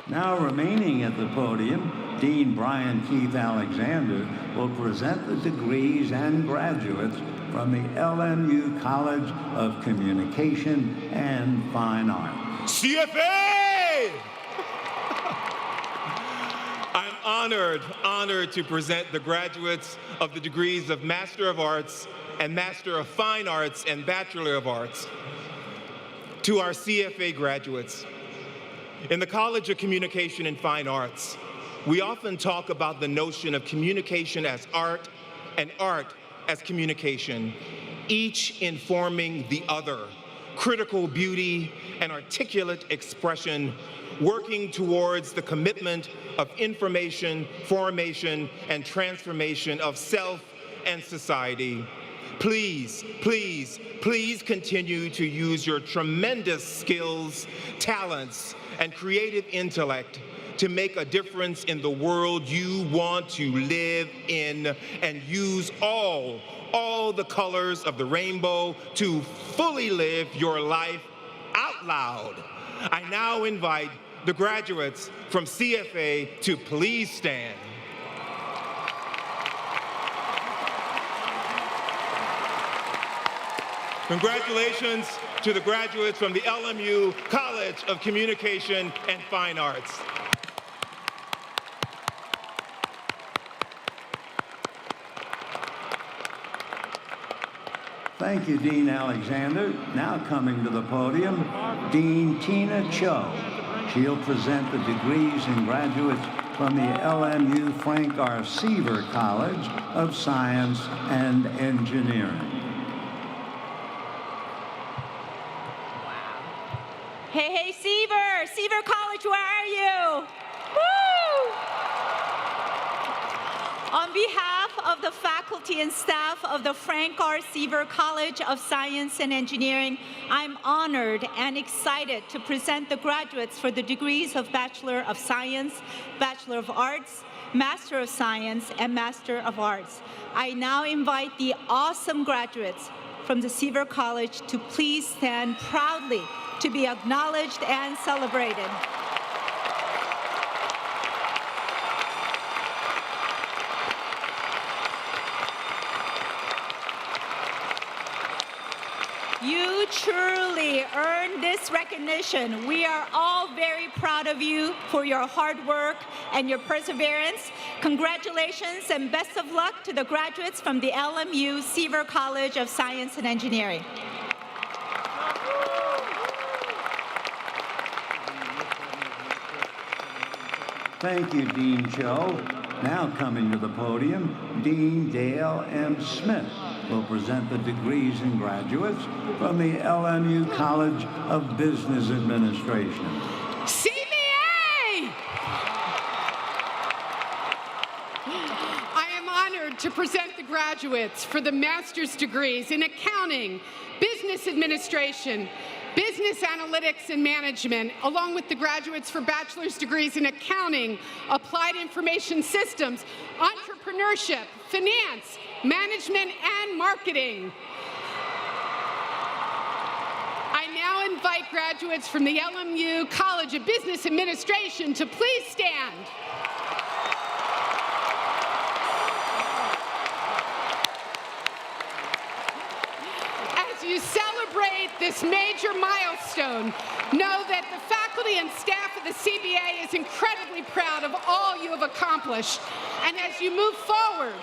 Now remaining at the podium, Dean Brian Keith Alexander will present the degrees and graduates from the LMU College of Communication and Fine Arts. CFA! I'm honored to present the graduates of the degrees of Master of Arts and Master of Fine Arts and Bachelor of Arts. To our CFA graduates, in the College of Communication and Fine Arts, we often talk about the notion of communication as art and art as communication, each informing the other. Critical beauty and articulate expression, working towards the commitment of information, formation, and transformation of self and society. Please, please, please continue to use your tremendous skills, talents, and creative intellect to make a difference in the world you want to live in, and use all the colors of the rainbow to fully live your life out loud. I now invite the graduates from CFA to please stand. Congratulations to the graduates from the LMU College of Communication and Fine Arts. Thank you, Dean Alexander. Now coming to the podium, Dean Tina Cho. She'll present the degrees and graduates from the LMU Frank R. Seaver College of Science and Engineering. Hey, Seaver College, where are you? Woo! On behalf of the faculty and staff of the Frank R. Seaver College of Science and Engineering, I'm honored and excited to present the graduates for the degrees of Bachelor of Science, Bachelor of Arts, Master of Science, and Master of Arts. I now invite the awesome graduates from the Seaver College to please stand proudly to be acknowledged and celebrated. You truly earned this recognition. We are all very proud of you for your hard work and your perseverance. Congratulations and best of luck to the graduates from the LMU Seaver College of Science and Engineering. Thank you, Dean Cho. Now coming to the podium, Dean Dale M. Smith will present the degrees and graduates from the LMU College of Business Administration. CBA! I am honored to present the graduates for the master's degrees in accounting, business administration, business analytics and management, along with the graduates for bachelor's degrees in accounting, applied information systems, entrepreneurship, finance, management, and marketing. I now invite graduates from the LMU College of Business Administration to please stand. As you celebrate this major milestone, know that the faculty and staff of the CBA is incredibly proud of all you have accomplished. And as you move forward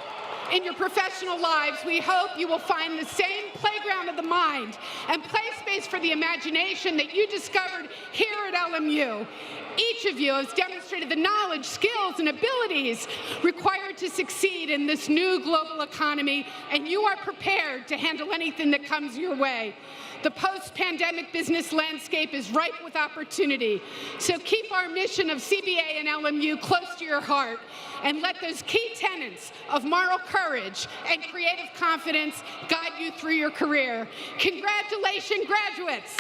in your professional lives, we hope you will find the same playground of the mind and play space for the imagination that you discovered here at LMU. Each of you has demonstrated the knowledge, skills, and abilities required to succeed in this new global economy, and you are prepared to handle anything that comes your way. The post-pandemic business landscape is ripe with opportunity, so keep our mission of CBA and LMU close to your heart, and let those key tenets of moral courage and creative confidence guide you through your career. Congratulations, graduates!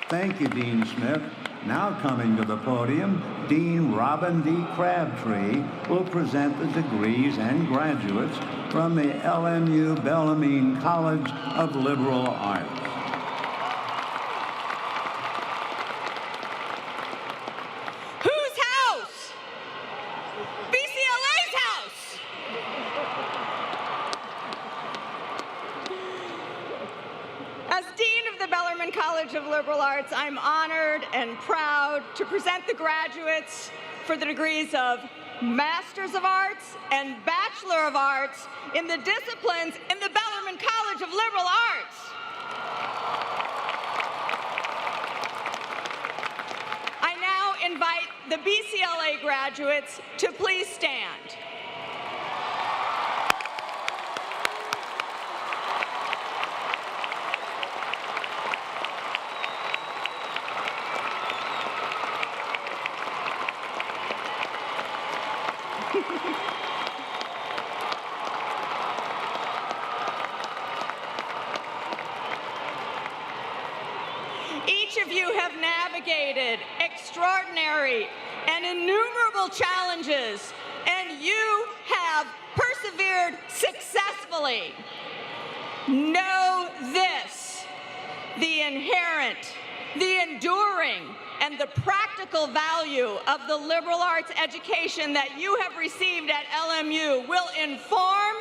Thank you, Dean Smith. Now coming to the podium, Dean Robin D. Crabtree will present the degrees and graduates from the LMU Bellarmine College of Liberal Arts. Whose house? BCLA's house. As Dean of the Bellarmine College of Liberal Arts, I'm honored and proud to present the graduates for the degrees of Masters of Arts and Bachelor of Arts in the disciplines in the Bellarmine College of Liberal Arts. I now invite the BCLA graduates to please stand. Each of you have navigated extraordinary and innumerable challenges, and you have persevered successfully. Know this: the inherent, the enduring, and the practical value of the liberal arts education that you have received at LMU will inform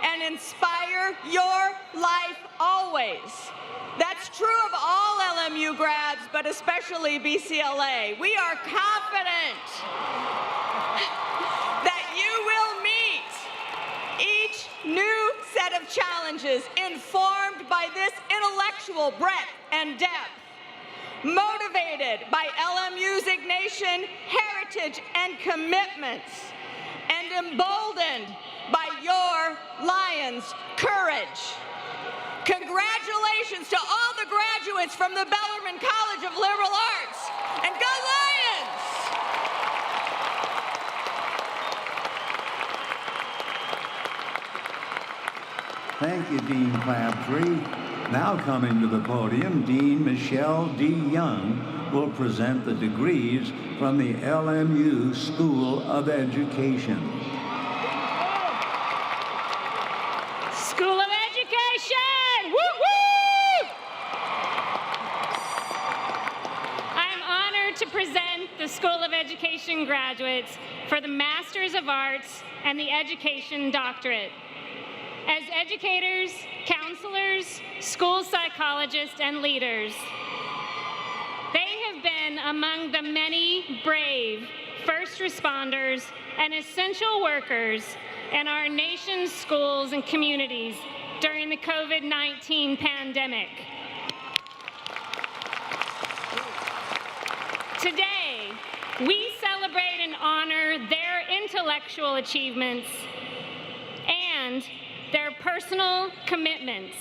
and inspire your life always. That's true of all LMU grads, but especially BCLA. We are confident that you will meet each new set of challenges informed by this intellectual breadth and depth, motivated by LMU's Ignatian heritage and commitments, and emboldened by your Lions' courage. Congratulations to all the graduates from the Bellarmine College of Liberal Arts, and go Lions! Thank you, Dean Crabtree. Now coming to the podium, Dean Michelle D. Young will present the degrees from the LMU School of Education. School of Education! Woo-woo! I'm honored to present the School of Education graduates for the Masters of Arts and the Education Doctorate. As educators, counselors, school psychologists, and leaders, they have been among the many brave first responders and essential workers in our nation's schools and communities during the COVID-19 pandemic. Today, we celebrate and honor their intellectual achievements and their personal commitments.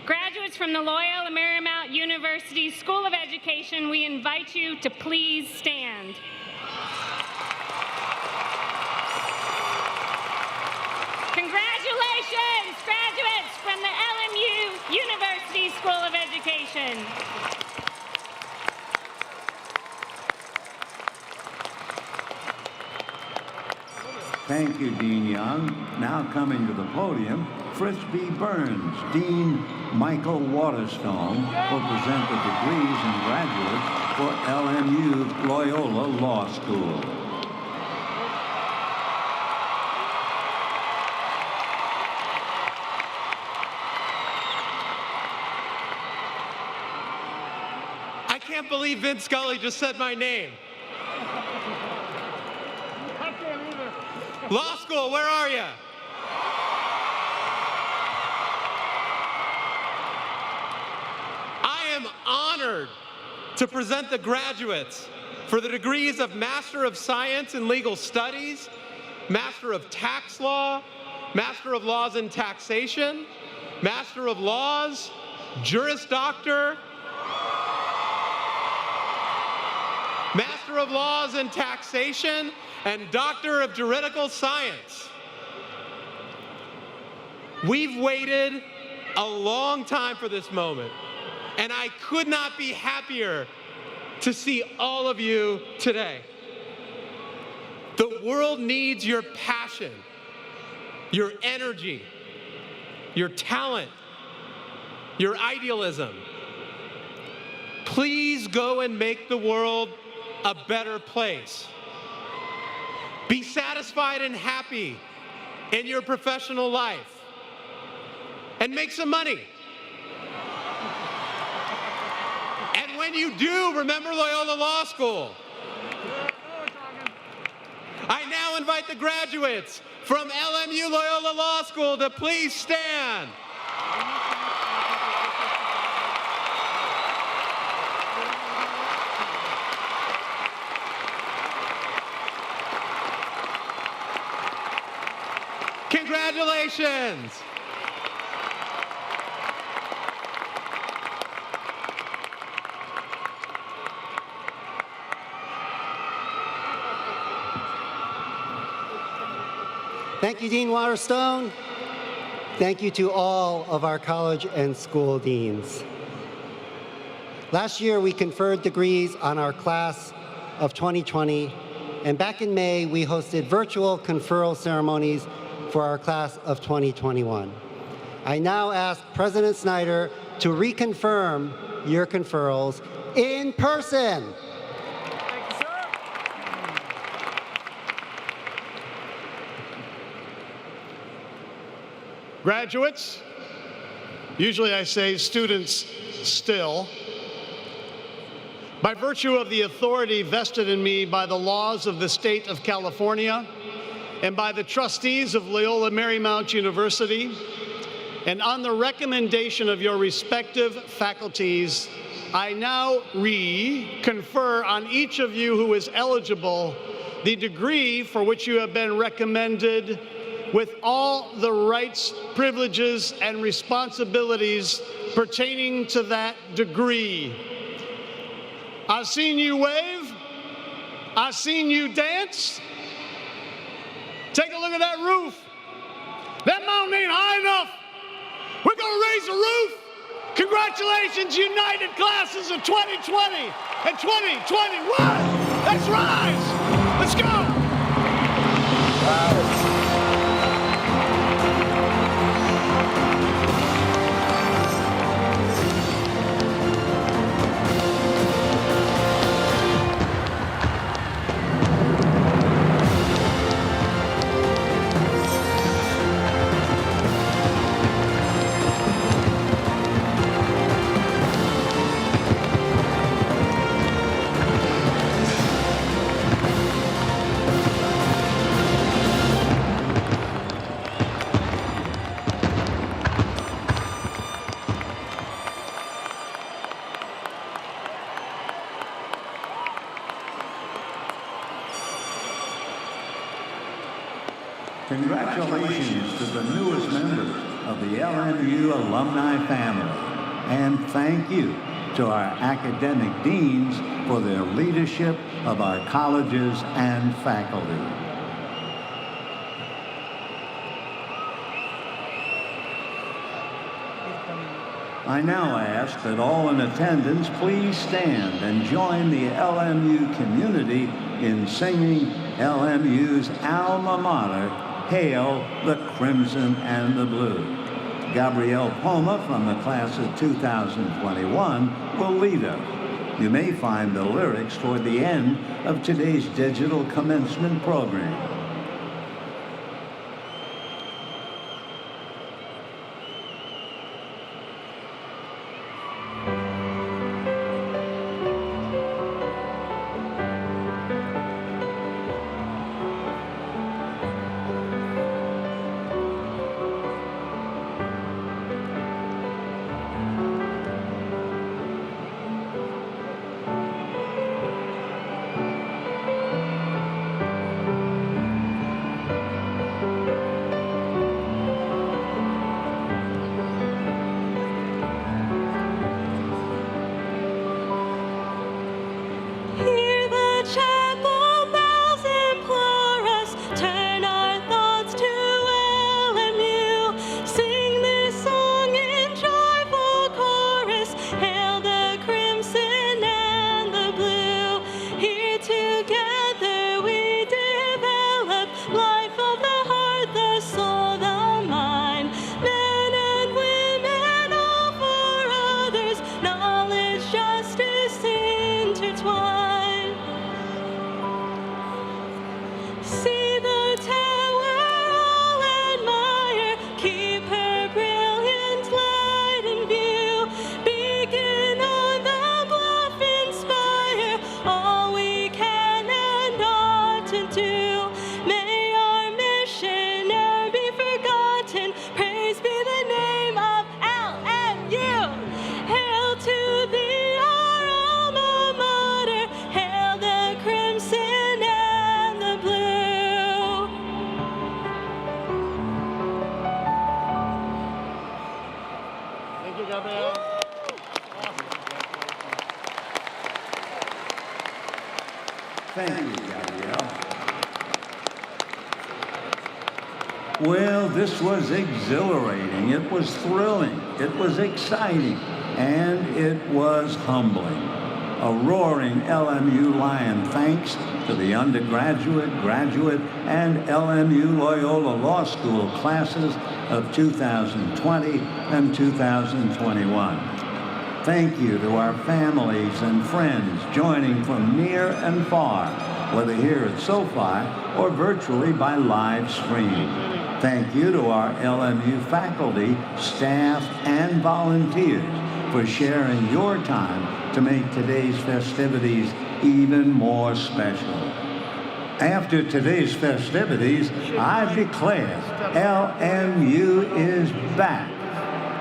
Graduates from the Loyola Marymount University School of Education, we invite you to please stand. Congratulations, graduates from the LMU University School of Education. Thank you, Dean Young. Now coming to the podium, Fritz B. Burns. Dean Michael Waterstone will present the degrees and graduates for LMU Loyola Law School. I can't believe Vince Scully just said my name. Law school, where are you? I am honored to present the graduates for the degrees of Master of Science in Legal Studies, Master of Tax Law, Master of Laws in Taxation, Master of Laws, Juris Doctor, Master of Laws in Taxation, and Doctor of Juridical Science. We've waited a long time for this moment, and I could not be happier to see all of you today. The world needs your passion, your energy, your talent, your idealism. Please go and make the world a better place. Be satisfied and happy in your professional life and make some money. And when you do, remember Loyola Law School. I now invite the graduates from LMU Loyola Law School to please stand. Congratulations! Thank you, Dean Waterstone. Thank you to all of our college and school deans. Last year, we conferred degrees on our class of 2020, and back in May, we hosted virtual conferral ceremonies for our class of 2021. I now ask President Snyder to reconfirm your conferrals in person. Graduates, usually I say students still. By virtue of the authority vested in me by the laws of the state of California and by the trustees of Loyola Marymount University, and on the recommendation of your respective faculties, I now confer on each of you who is eligible the degree for which you have been recommended with all the rights, privileges, and responsibilities pertaining to that degree. I've seen you wave. I've seen you dance. Take a look at that roof. That mountain ain't high enough. We're going to raise the roof. Congratulations, United Classes of 2020 and 2021. Let's rise. Let's go. Congratulations to the newest members of the LMU alumni family. And thank you to our academic deans for their leadership of our colleges and faculty. I now ask that all in attendance please stand and join the LMU community in singing LMU's alma mater, Hail the Crimson and the Blue. Gabrielle Poma from the class of 2021 will lead us. You may find the lyrics toward the end of today's digital commencement program. Thank you, Gabrielle. Well, this was exhilarating. It was thrilling. It was exciting. And it was humbling. A roaring LMU Lion thanks to the undergraduate, graduate, and LMU Loyola Law School classes of 2020 and 2021. Thank you to our families and friends joining from near and far, whether here at SoFi or virtually by live stream. Thank you to our LMU faculty, staff, and volunteers for sharing your time to make today's festivities even more special. After today's festivities, I declare LMU is back.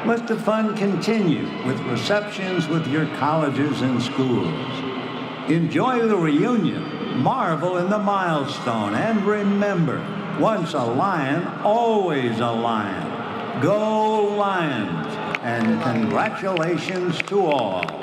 Let the fun continue with receptions with your colleges and schools. Enjoy the reunion, marvel in the milestone, and remember, once a lion, always a lion. Go Lions, and congratulations to all.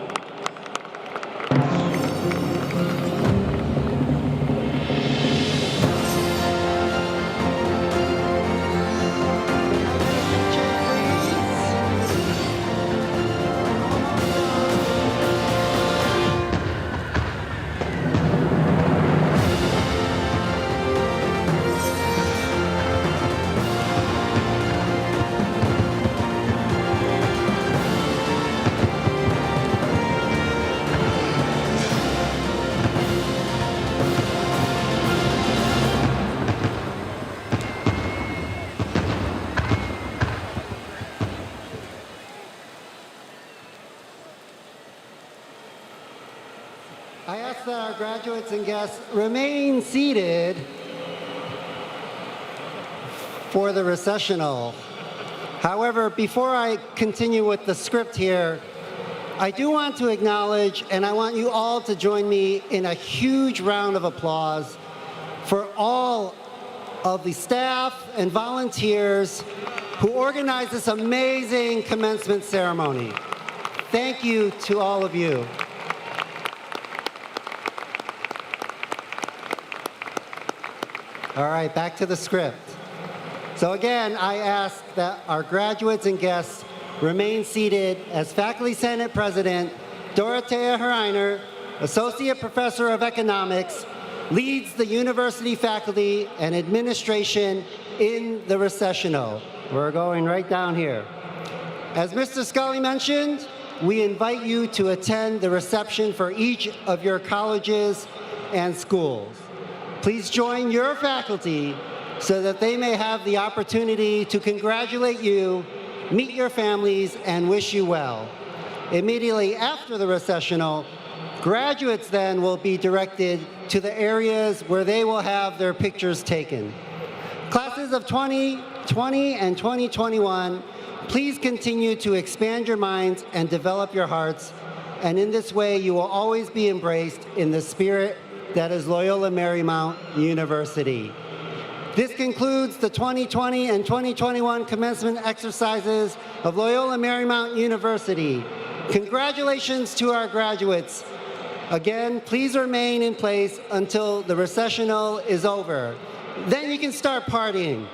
I ask that our graduates and guests remain seated for the recessional. However, before I continue with the script here, I do want to acknowledge, and I want you all to join me in a huge round of applause for all of the staff and volunteers who organized this amazing commencement ceremony. Thank you to all of you. All right, back to the script. So again, I ask that our graduates and guests remain seated as Faculty Senate President Dorothea Hereiner, Associate Professor of Economics, leads the university faculty and administration in the recessional. We're going right down here. As Mr. Scully mentioned, we invite you to attend the reception for each of your colleges and schools. Please join your faculty so that they may have the opportunity to congratulate you, meet your families, and wish you well. Immediately after the recessional, graduates then will be directed to the areas where they will have their pictures taken. Classes of 2020 and 2021, please continue to expand your minds and develop your hearts, and in this way you will always be embraced in the spirit that is Loyola Marymount University. This concludes the 2020 and 2021 commencement exercises of Loyola Marymount University. Congratulations to our graduates. Again, please remain in place until the recessional is over. Then you can start partying.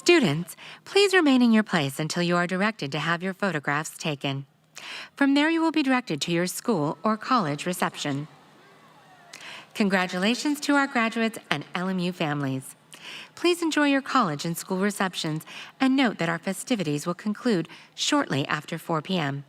Students, please remain in your place until you are directed to have your photographs taken. From there, you will be directed to your school or college reception. Congratulations to our graduates and LMU families. Please enjoy your college and school receptions, and note that our festivities will conclude shortly after 4 p.m.